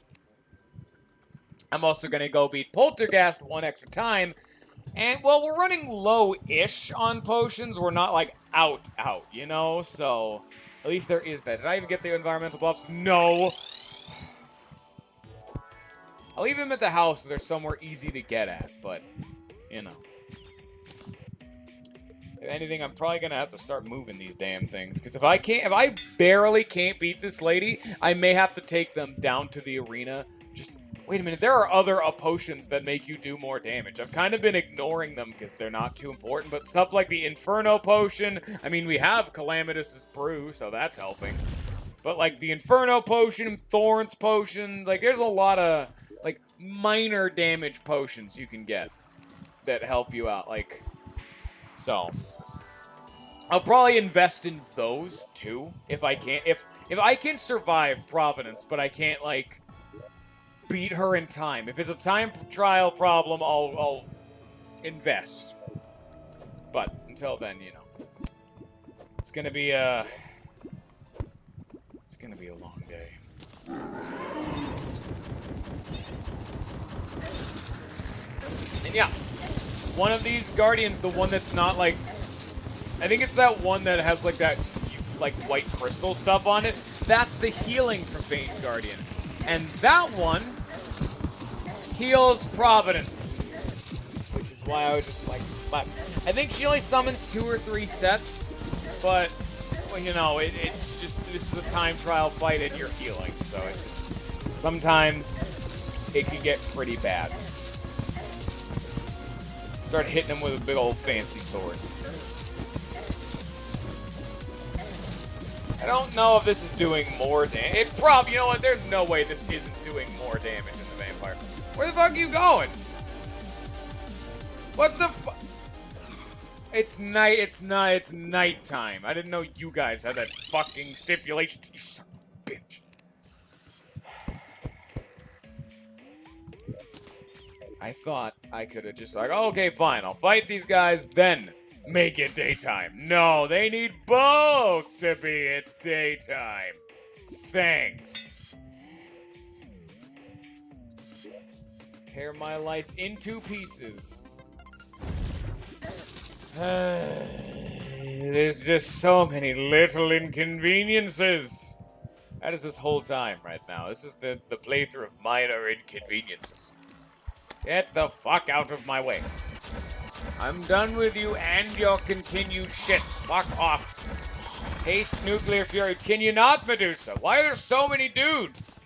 A: I'm also gonna go beat Poltergeist one extra time, and, well, we're running low-ish on potions. We're not, like, out, you know? So, at least there is that. Did I even get the environmental buffs? No! I'll leave him at the house so there's somewhere easy to get at, but, you know. If anything, I'm probably gonna have to start moving these damn things, because if I barely can't beat this lady, I may have to take them down to the arena. Just, wait a minute, there are other potions that make you do more damage. I've kind of been ignoring them because they're not too important, but stuff like the Inferno Potion, I mean, we have Calamitous' Brew, so that's helping. But, like, the Inferno Potion, Thorns Potion, like, there's a lot of, like, minor damage potions you can get that help you out, like, so. I'll probably invest in those, too, if I can. If I can survive Providence, but I can't, like, beat her in time. If it's a time trial problem, I'll invest. But until then, you know, it's gonna be a long day. And yeah, one of these Guardians, the one that's not like, I think it's that one that has like that like white crystal stuff on it. That's the healing Profane Guardian, and that one heals Providence, which is why I was just like, but I think she only summons 2 or 3 sets, but, well, you know, it's just, this is a time trial fight and you're healing, so it's just, sometimes it can get pretty bad. Start hitting him with a big old fancy sword. I don't know if this is doing more damage. It probably, you know what? There's no way this isn't doing more damage than the vampire. Where the fuck are you going? What the fuck? It's night. It's nighttime. I didn't know you guys had that fucking stipulation. You son of a bitch. I thought I could have just like, oh, okay, fine. I'll fight these guys, then make it daytime. No, they need both to be at daytime. Thanks. Tear my life into pieces. There's just so many little inconveniences. That is this whole time right now. This is the playthrough of minor inconveniences. Get the fuck out of my way. I'm done with you and your continued shit. Fuck off. Taste nuclear fury. Can you not, Medusa? Why are there so many dudes?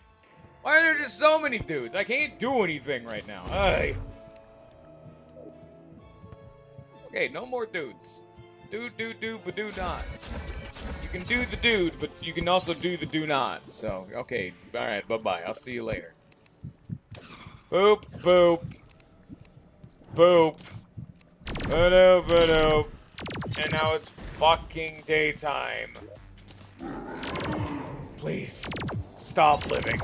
A: Why are there just so many dudes? I can't do anything right now. Ugh. Okay, no more dudes. Do, but do not. You can do the dude, but you can also do the do not. So, okay, alright, bye-bye. I'll see you later. Boop, boop. Boop. Ba-doop, ba-doop. And now it's fucking daytime. Please, stop living.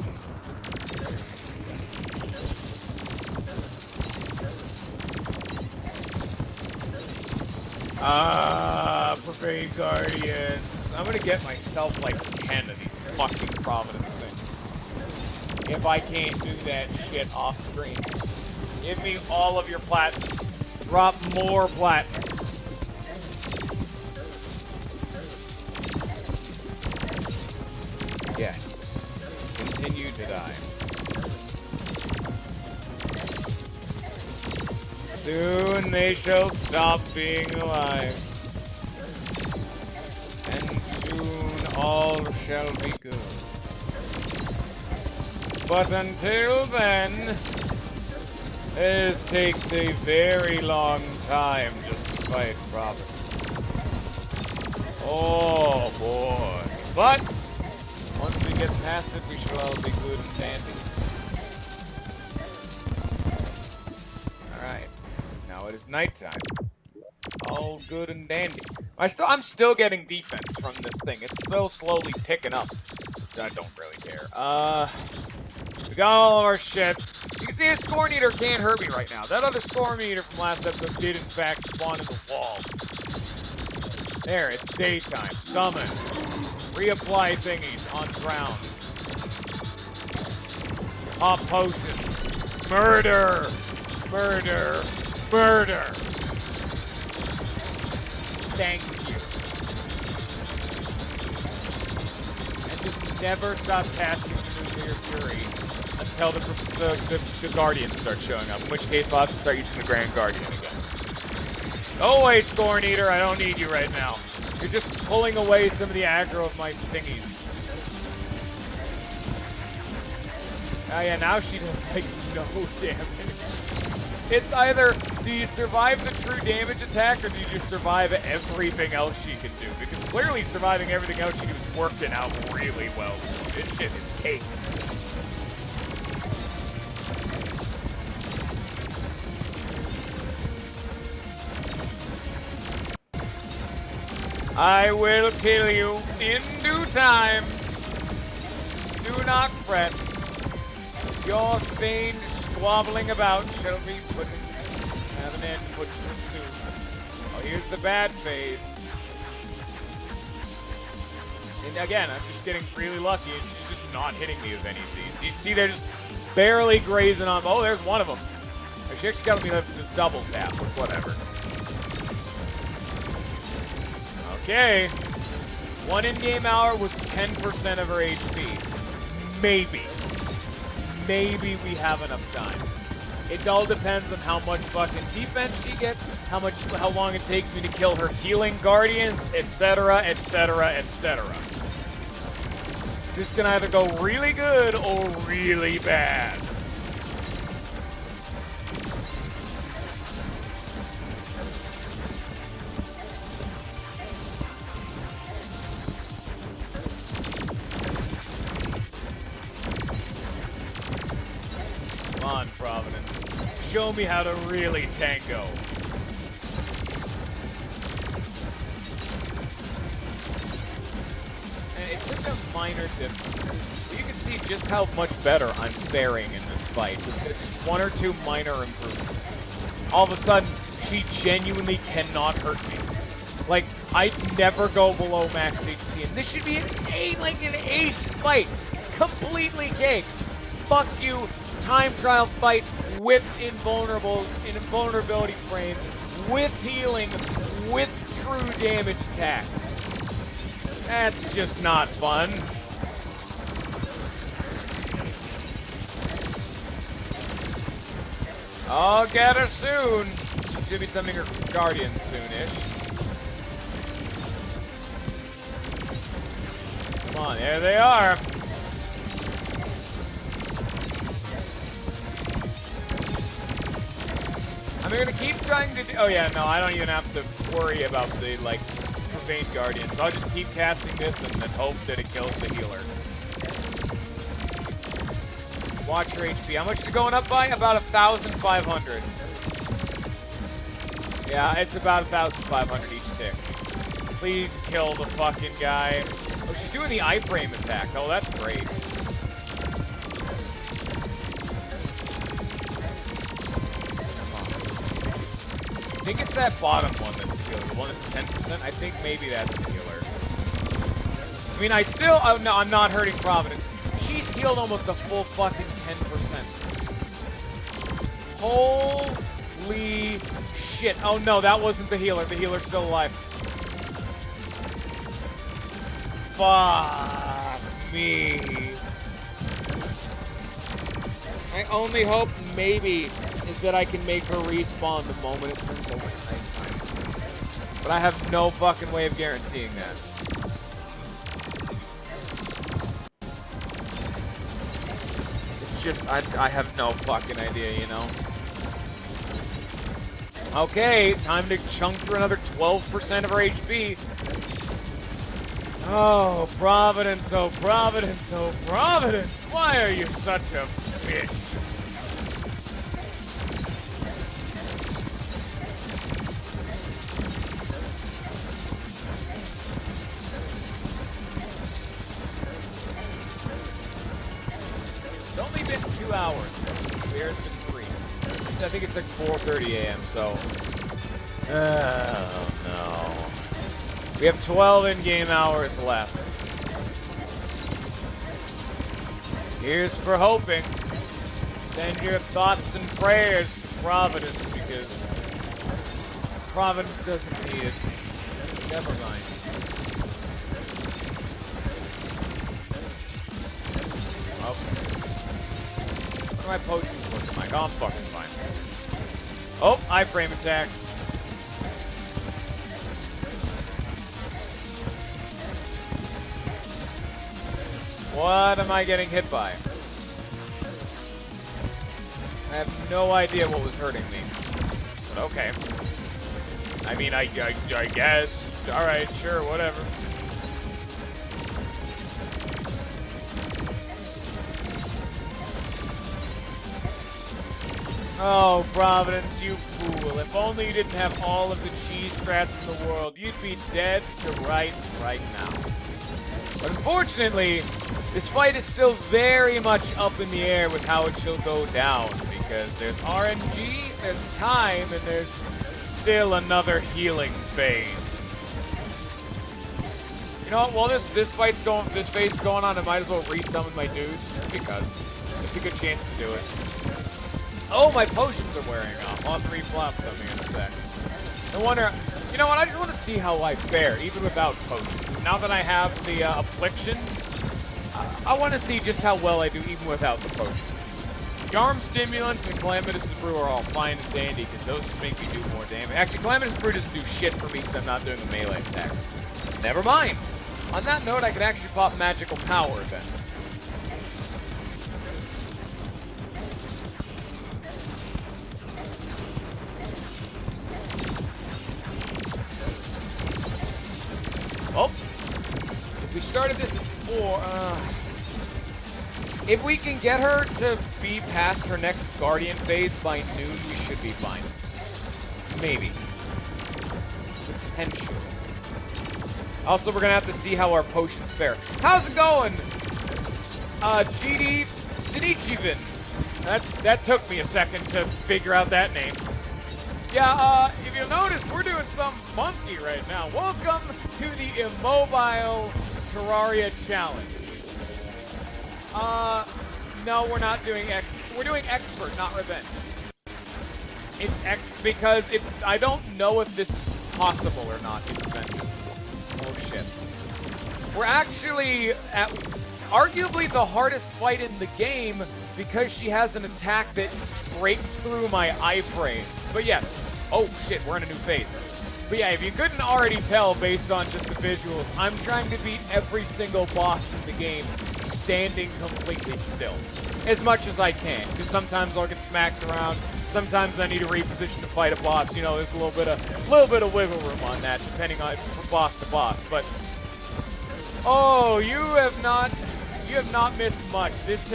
A: Profane Guardians. I'm gonna get myself like 10 of these fucking Providence things. If I can't do that shit off screen. Give me all of your platinum. Drop more platinum. Yes. Continue to die. Soon they shall stop being alive. And soon all shall be good. But until then, this takes a very long time just to fight Providence. Oh boy. But once we get past it, we shall all be good and dandy. Alright. Now it is nighttime. All good and dandy. I'm still getting defense from this thing. It's still slowly ticking up. I don't really care. We got all of our shit. You can see the score meter can't hurt me right now. That other score meter from last episode did in fact spawn in the wall. There, it's daytime. Summon. Reapply thingies on ground. Pop potions. Murder. Murder. Murder. Thank you. And just never stop casting the nuclear fury until the Guardians start showing up. In which case I'll have to start using the Grand Guardian again. Go away, Scorn Eater. I don't need you right now. You're just pulling away some of the aggro of my thingies. Oh yeah, now she does like no damage. It's either, do you survive the true damage attack, or do you just survive everything else she can do? Because clearly surviving everything else she can do is working out really well. This shit is cake. I will kill you in due time. Do not fret. Your vain squabbling about shall be put in, have an end put to it soon. Oh, here's the bad phase. And again, I'm just getting really lucky, and she's just not hitting me with any of these. You see, they're just barely grazing on. Oh, there's one of them. She actually got me the double tap, but whatever. Okay. One in-game hour was 10% of her HP. Maybe. Maybe we have enough time. It all depends on how much fucking defense she gets, how long it takes me to kill her healing guardians, etc., etc., etc. This can either go really good or really bad. show me how to really tango. And it's such a minor difference. You can see just how much better I'm faring in this fight with just one or two minor improvements. All of a sudden, she genuinely cannot hurt me. Like, I'd never go below max HP, and this should be an ace fight. Completely cake. Fuck you, time trial fight with invulnerability frames, with healing, with true damage attacks. That's just not fun. I'll get her soon. She should be summoning her guardian soonish. Come on, there they are. I'm gonna keep trying to do. Oh yeah, no, I don't even have to worry about the like profane guardian. So I'll just keep casting this and then hope that it kills the healer. Watch your HP. How much is it going up by? About 1,500. Yeah, it's about 1,500 each tick. Please kill the fucking guy. Oh, she's doing the iframe attack. Oh, that's great. I think it's that bottom one that's the healer. The one that's 10%. I think maybe that's the healer. I mean, I still... Oh, no, I'm not hurting Providence. She's healed almost a full fucking 10%. Holy shit. Oh, no, that wasn't the healer. The healer's still alive. Fuck me. My only hope, maybe, is that I can make her respawn the moment it turns over to nighttime. But I have no fucking way of guaranteeing that. It's just, I have no fucking idea, you know? Okay, time to chunk through another 12% of her HP. Oh, Providence, oh, Providence, oh, Providence! Why are you such a bitch? It's only been 2 hours. Bear's been 3. I think it's like 4:30 a.m., so... Oh, no. We have 12 in-game hours left. Here's for hoping. Send your thoughts and prayers to Providence, because Providence doesn't need it. Never mind. What are my potions looking like? Oh, I'm fucking fine. Oh, iframe attack. What am I getting hit by? I have no idea what was hurting me. But okay. I mean, I guess. Alright, sure, whatever. Oh, Providence, you fool. If only you didn't have all of the cheese strats in the world, you'd be dead to rights right now. But unfortunately, this fight is still very much up in the air with how it shall go down, because there's RNG, there's time, and there's still another healing phase. You know what? While this phase is going on, I might as well resummon my dudes, just because it's a good chance to do it. Oh, my potions are wearing off. I'll have to reflop them in a sec. No wonder. You know what? I just want to see how I fare, even without potions. Now that I have the affliction, I want to see just how well I do, even without the potion. Yarm Stimulants and Calamitous Brew are all fine and dandy, because those just make me do more damage. Actually, Calamitous Brew doesn't do shit for me, because I'm not doing a melee attack. Never mind. On that note, I could actually pop Magical Power then. Oh, if we started this at 4, If we can get her to be past her next Guardian phase by noon, we should be fine. Maybe. Potentially. Also, we're gonna have to see how our potions fare. How's it going? GD Shinichivin. That took me a second to figure out that name. Yeah, if you'll notice, we're doing something funky right now. Welcome to the Immobile Terraria Challenge. No, we're not doing we're doing Expert, not Revenge. It's because it's, I don't know if this is possible or not in Vengeance. Oh shit. We're actually at arguably the hardest fight in the game because she has an attack that breaks through my iframe. But yes, oh shit, we're in a new phase. But yeah, if you couldn't already tell based on just the visuals, I'm trying to beat every single boss in the game standing completely still. As much as I can, because sometimes I'll get smacked around, sometimes I need to reposition to fight a boss. You know, there's a little bit of wiggle room on that, depending on from boss to boss. But oh, you have not missed much. This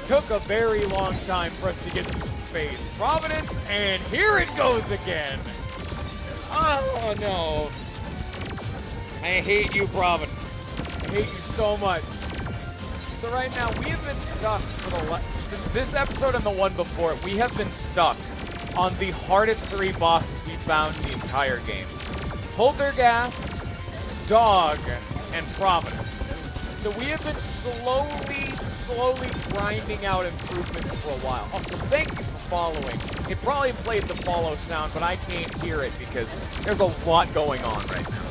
A: took a very long time for us to get to this phase. Providence, and here it goes again. Oh no. I hate you, Providence. I hate you so much. So right now, we have been stuck for since this episode and the one before it, we have been stuck on the hardest 3 bosses we found in the entire game. Poltergeist, Dog, and Providence. So we have been slowly grinding out improvements for a while. Also, thank you for following. It probably played the follow sound, but I can't hear it because there's a lot going on right now.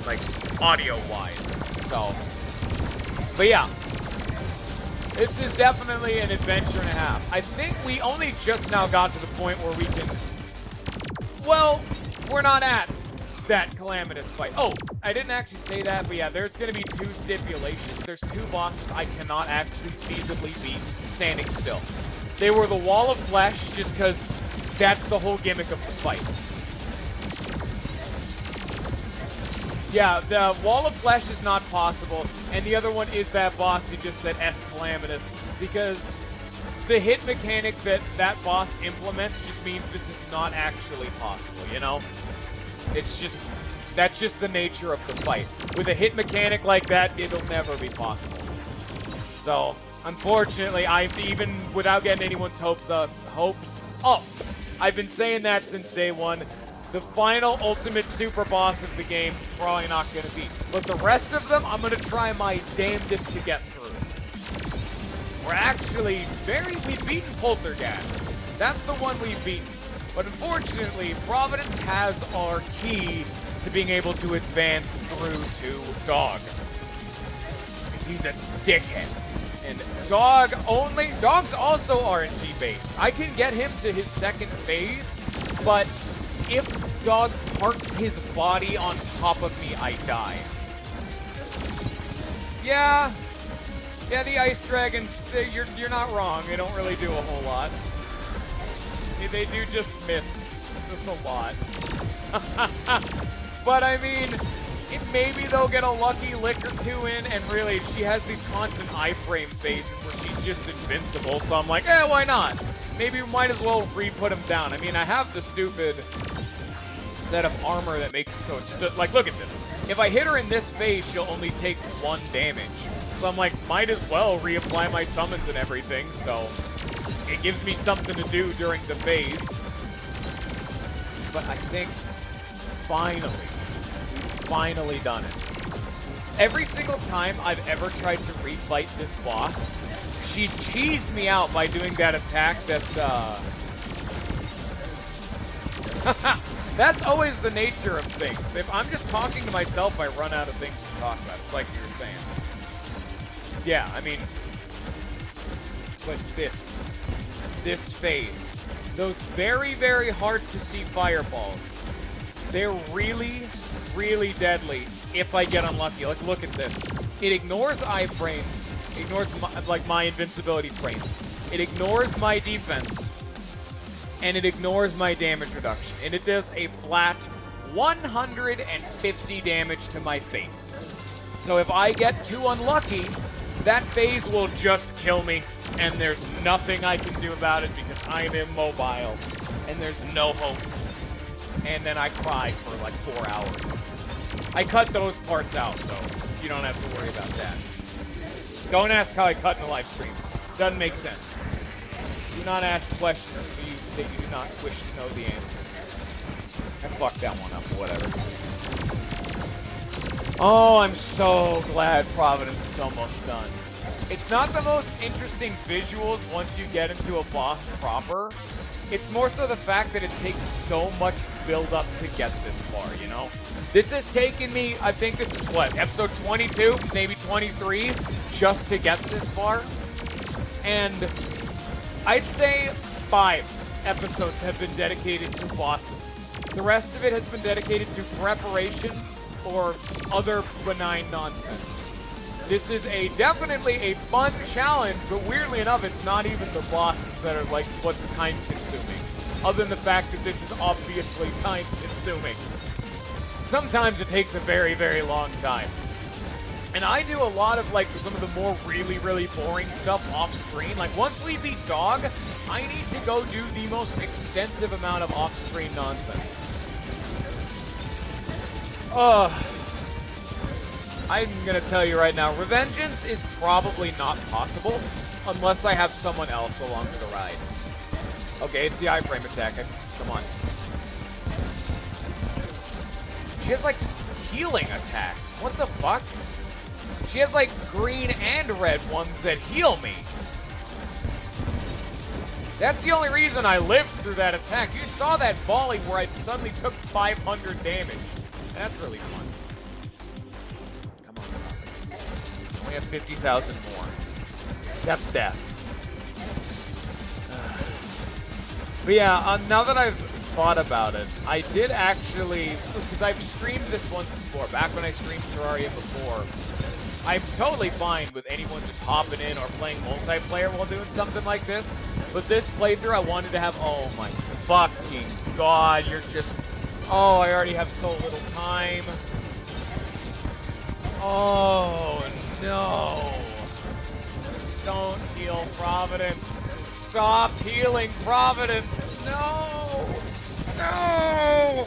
A: Like, audio-wise. So, but yeah. This is definitely an adventure and a half. I think we only just now got to the point where we can... Well, we're not at that calamitous fight. Oh, I didn't actually say that, but yeah, there's going to be 2 stipulations. There's 2 bosses I cannot actually feasibly beat standing still. They were the Wall of Flesh, just because that's the whole gimmick of the fight. Yeah, the Wall of Flesh is not possible, and the other one is that boss who just said S Calamitous, because the hit mechanic that boss implements just means this is not actually possible, you know? It's just, that's just the nature of the fight. With a hit mechanic like that, it'll never be possible. So, unfortunately, even without getting anyone's hopes up, I've been saying that since day one. The final ultimate super boss of the game, probably not going to beat. But the rest of them, I'm going to try my damnedest to get through. We're actually we've beaten Poltergeist. That's the one we've beaten. But unfortunately, Providence has our key to being able to advance through to Dog. Because he's a dickhead. And Dog's also RNG based. I can get him to his 2nd phase, but if Dog parks his body on top of me, I die. Yeah, the Ice Dragons, you're not wrong. They don't really do a whole lot. They do just miss. Just a lot. But I mean, maybe they'll get a lucky lick or 2 in, and really, she has these constant iframe phases where she's just invincible, so I'm like, why not? Maybe we might as well re-put him down. I mean, I have the stupid set of armor that makes it so it's like, look at this. If I hit her in this phase, she'll only take 1 damage. So I'm like, might as well reapply my summons and everything, so it gives me something to do during the phase. But I think, we've finally done it. Every single time I've ever tried to refight this boss, she's cheesed me out by doing that attack that's, That's always the nature of things. If I'm just talking to myself, I run out of things to talk about. It's like you were saying. Yeah, I mean... But this phase. Those very, very hard to see fireballs. They're really, really deadly if I get unlucky. Like, look at this. It ignores iframes. Ignores, my invincibility frames. It ignores my defense. And it ignores my damage reduction. And it does a flat 150 damage to my face. So if I get too unlucky, that phase will just kill me, and there's nothing I can do about it because I'm immobile, and there's no hope. And then I cry for like 4 hours. I cut those parts out, though. You don't have to worry about that. Don't ask how I cut in a live stream. Doesn't make sense. Do not ask questions that you do not wish to know the answer. I fucked that one up, whatever. Oh, I'm so glad Providence is almost done. It's not the most interesting visuals once you get into a boss proper. It's more so the fact that it takes so much build-up to get this far, you know? This has taken me, I think this is what, episode 22, maybe 23, just to get this far. And I'd say 5 episodes have been dedicated to bosses. The rest of it has been dedicated to preparation or other benign nonsense. This is definitely a fun challenge, but weirdly enough, it's not even the bosses that are like what's time-consuming. Other than the fact that this is obviously time-consuming. Sometimes it takes a very, very long time. And I do a lot of like some of the more really, really boring stuff off-screen. Like once we beat Dog, I need to go do the most extensive amount of off-screen nonsense. I'm gonna tell you right now, Revengeance is probably not possible unless I have someone else along for the ride. Okay, it's the iframe attack. Come on. She has like healing attacks. What the fuck? She has like green and red ones that heal me. That's the only reason I lived through that attack. You saw that volley where I suddenly took 500 damage. That's really fun. Come on, Providence. We have 50,000 more. Except death. But yeah, now that I've thought about it, I did actually, because I've streamed this once before, back when I streamed Terraria before. I'm totally fine with anyone just hopping in or playing multiplayer while doing something like this. But this playthrough, I wanted to have, oh my fucking god, you're just, oh, I already have so little time. Oh, no. Don't heal Providence. Stop healing Providence. No. No.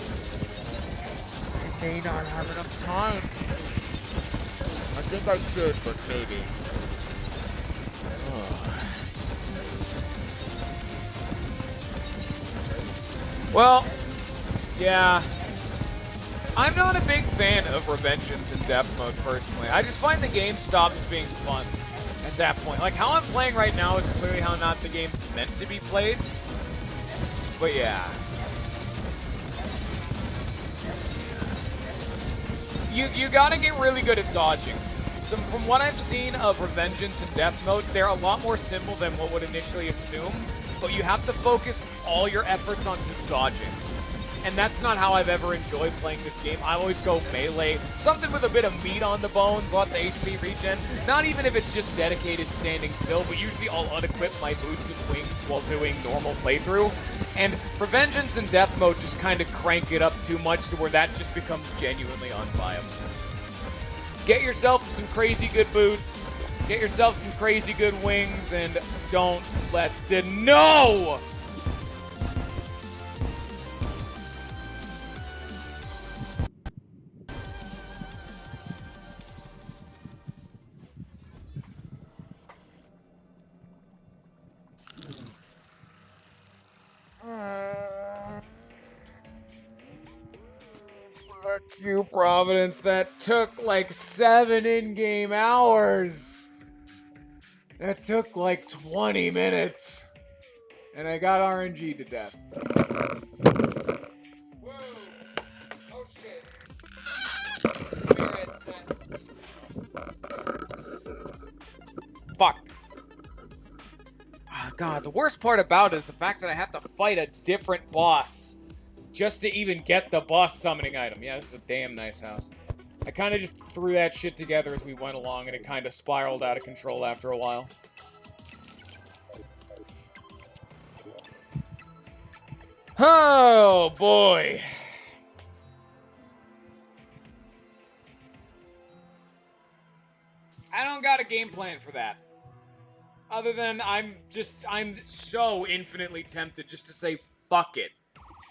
A: I may not have enough time. I think I should, but maybe. Well, yeah. I'm not a big fan of Revengeance in Death Mode, personally. I just find the game stops being fun at that point. Like, how I'm playing right now is clearly how not the game's meant to be played. But yeah. You gotta get really good at dodging. So from what I've seen of Revengeance in Death Mode, they're a lot more simple than what would initially assume, but you have to focus all your efforts onto dodging. And that's not how I've ever enjoyed playing this game. I always go melee, something with a bit of meat on the bones, lots of HP regen. Not even if it's just dedicated standing still, but usually I'll unequip my boots and wings while doing normal playthrough. And Revengeance in Death Mode just kind of crank it up too much to where that just becomes genuinely unviable. Get yourself some crazy good boots, get yourself some crazy good wings, and don't let the... No! Fuck you, Providence. That took like 7 in-game hours. That took like 20 minutes. And I got RNG to death. Whoa. Oh shit. Come here, headset. Fuck. Oh, God, the worst part about it is the fact that I have to fight a different boss just to even get the boss summoning item. Yeah, this is a damn nice house. I kind of just threw that shit together as we went along, and it kind of spiraled out of control after a while. Oh, boy. I don't got a game plan for that. Other than I'm so infinitely tempted just to say fuck it.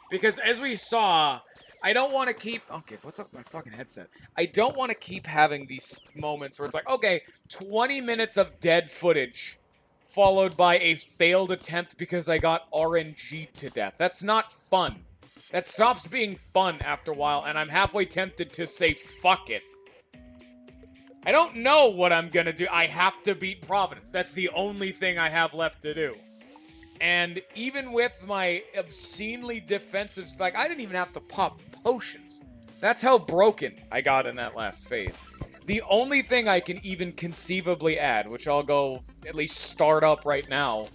A: Because as we saw, I don't want to keep... Okay, what's up with my fucking headset? I don't want to keep having these moments where it's like, okay, 20 minutes of dead footage followed by a failed attempt because I got RNG'd to death. That's not fun. That stops being fun after a while, and I'm halfway tempted to say fuck it. I don't know what I'm gonna do. I have to beat Providence. That's the only thing I have left to do. And even with my obscenely defensive... Like, I didn't even have to pop potions. That's how broken I got in that last phase. The only thing I can even conceivably add, which I'll go at least start up right now,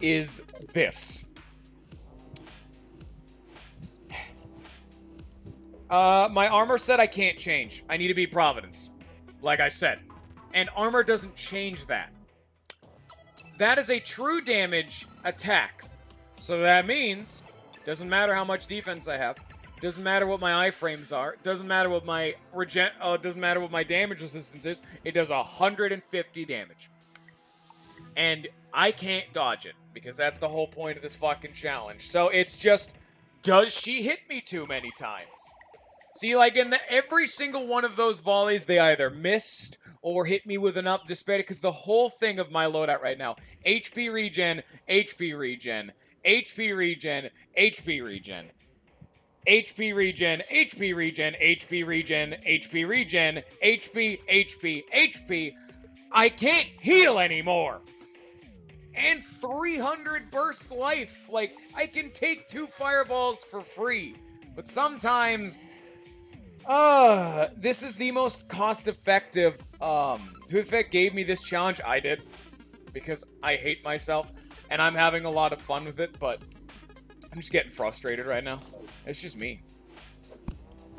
A: is this. My armor set I can't change. I need to beat Providence. Like I said. And armor doesn't change that. That is a true damage attack. So that means, doesn't matter how much defense I have, doesn't matter what my iframes are, doesn't matter what my doesn't matter what my damage resistance is, it does 150 damage. And I can't dodge it, because that's the whole point of this fucking challenge. So it's just, does she hit me too many times? See, like, in every single one of those volleys, they either missed or hit me with enough disparity, because the whole thing of my loadout right now, HP regen, HP regen, HP regen, HP regen, HP regen, HP regen, HP regen, HP regen, HP, HP, HP, I can't heal anymore! And 300 burst life, like, I can take 2 fireballs for free, but sometimes... this is the most cost-effective, who the fuck gave me this challenge? I did. Because I hate myself, and I'm having a lot of fun with it, but I'm just getting frustrated right now. It's just me.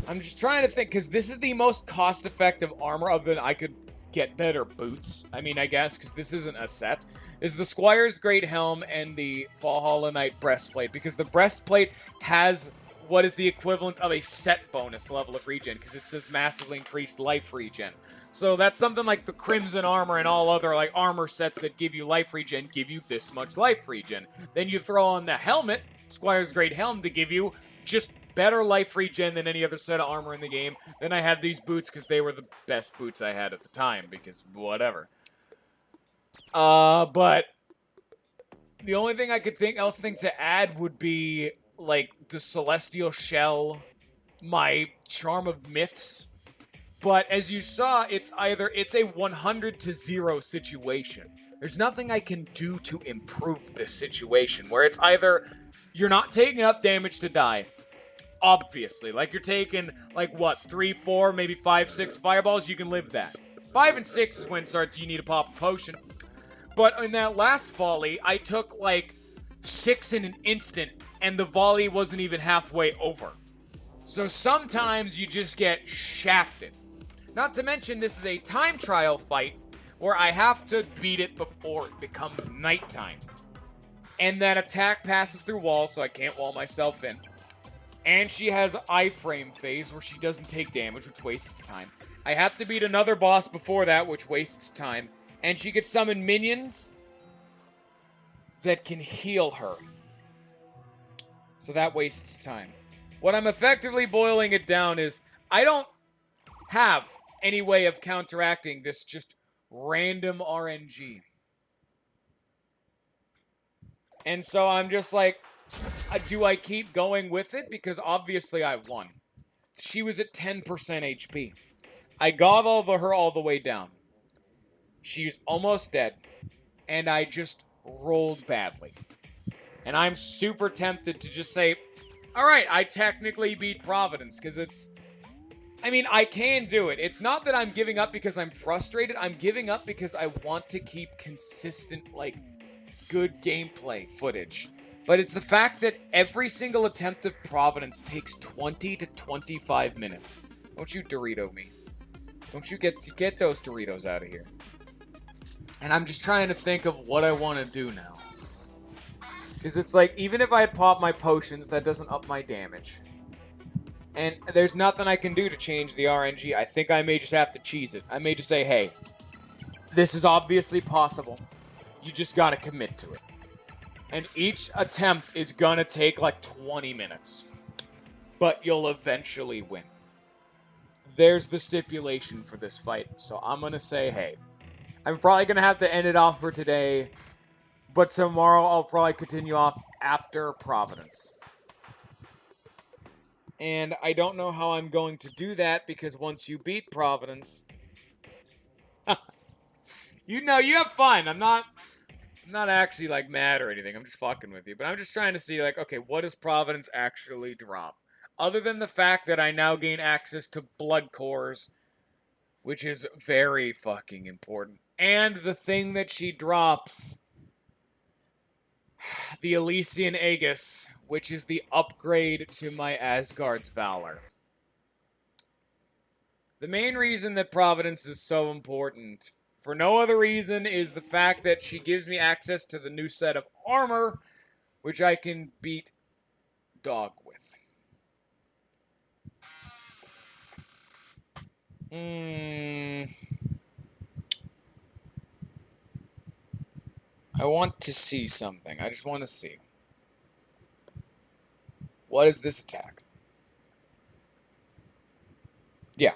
A: I'm just trying to think, because this is the most cost-effective armor other than I could get better boots. I mean, I guess, because this isn't a set. Is the Squire's Great Helm and the Valhalla Knight Breastplate, because the Breastplate has... what is the equivalent of a set bonus level of regen, because it says massively increased life regen. So that's something like the Crimson Armor and all other like armor sets that give you life regen give you this much life regen. Then you throw on the helmet, Squire's Great Helm, to give you just better life regen than any other set of armor in the game. Then I had these boots because they were the best boots I had at the time, because whatever. But the only thing I could think to add would be like the Celestial Shell, my Charm of Myths. But as you saw, it's a 100 to 0 situation. There's nothing I can do to improve this situation, where it's either you're not taking enough damage to die, obviously. Like, you're taking, like, what, 3, 4, maybe 5, 6 fireballs? You can live that. 5 and 6 is when it starts you need to pop a potion. But in that last volley, I took, like, 6 in an instant, and the volley wasn't even halfway over. So sometimes you just get shafted. Not to mention, this is a time trial fight, where I have to beat it before it becomes nighttime. And that attack passes through walls, so I can't wall myself in. And she has iframe phase, where she doesn't take damage, which wastes time. I have to beat another boss before that, which wastes time. And she could summon minions that can heal her. So that wastes time. What I'm effectively boiling it down is, I don't have any way of counteracting this just random RNG. And so I'm just like, do I keep going with it? Because obviously I won. She was at 10% HP. I got her all the way down. She's almost dead. And I just rolled badly. And I'm super tempted to just say, alright, I technically beat Providence, because it's... I mean, I can do it. It's not that I'm giving up because I'm frustrated. I'm giving up because I want to keep consistent, like, good gameplay footage. But it's the fact that every single attempt of Providence takes 20 to 25 minutes. Don't you Dorito me. Don't you get those Doritos out of here. And I'm just trying to think of what I want to do now. Because it's like, even if I pop my potions, that doesn't up my damage. And there's nothing I can do to change the RNG. I think I may just have to cheese it. I may just say, hey, This is obviously possible. You just gotta commit to it. And each attempt is gonna take like 20 minutes. But you'll eventually win. There's the stipulation for this fight. So I'm gonna say, hey, I'm probably gonna have to end it off for today. But tomorrow I'll probably continue off after Providence. And I don't know how I'm going to do that because once you beat Providence, you have fun. I'm not actually like mad or anything. I'm just fucking with you. But I'm just trying to see like, okay, what does Providence actually drop? Other than the fact that I now gain access to blood cores, which is very fucking important. And the thing that she drops, the Elysian Aegis, which is the upgrade to my Asgard's Valor. The main reason that Providence is so important, for no other reason, is the fact that she gives me access to the new set of armor, which I can beat Dog with. I want to see something. I just want to see. What is this attack? Yeah.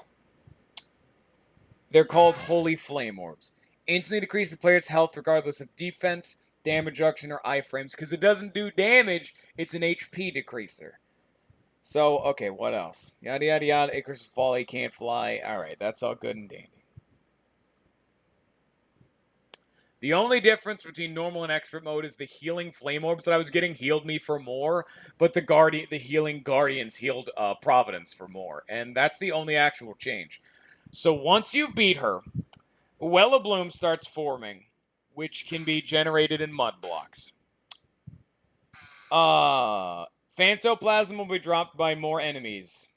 A: They're called Holy Flame Orbs. Instantly decrease the player's health regardless of defense, damage reduction, or iframes. Because it doesn't do damage, it's an HP decreaser. So, okay, what else? Yada yada yada, Icarus' fall, he can't fly. Alright, that's all good and dandy. The only difference between normal and expert mode is the healing flame orbs that I was getting healed me for more, but the healing guardians healed Providence for more, and that's the only actual change. So once you beat her, Well of Bloom starts forming, which can be generated in mud blocks. Phantoplasm will be dropped by more enemies.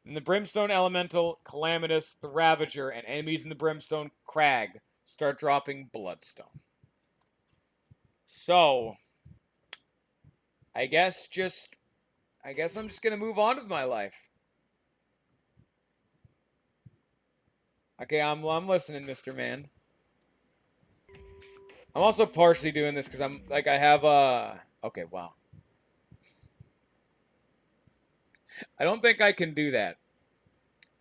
A: And the Brimstone Elemental, Calamitous, the Ravager, and enemies in the Brimstone Crag start dropping Bloodstone. So, I guess I'm just gonna move on with my life. Okay, I'm listening, Mr. Man. I'm also partially doing this because I have okay, wow. I don't think I can do that.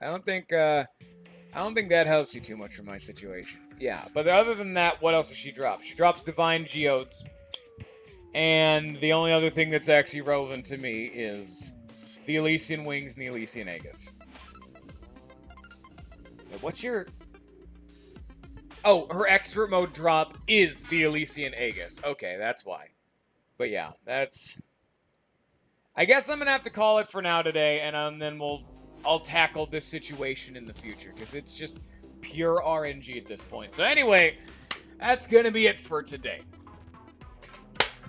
A: I don't think that helps you too much for my situation. Yeah, but other than that, what else does she drop? She drops Divine Geodes. And the only other thing that's actually relevant to me is the Elysian Wings and the Elysian Aegis. What's your... Oh, her expert mode drop is the Elysian Aegis. Okay, that's why. But yeah, that's... I guess I'm gonna have to call it for now today, and then I'll tackle this situation in the future, because it's just pure RNG at this point. So anyway, that's gonna be it for today.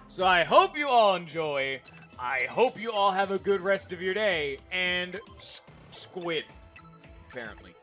A: So I hope you all enjoy. I hope you all have a good rest of your day, and squid, apparently.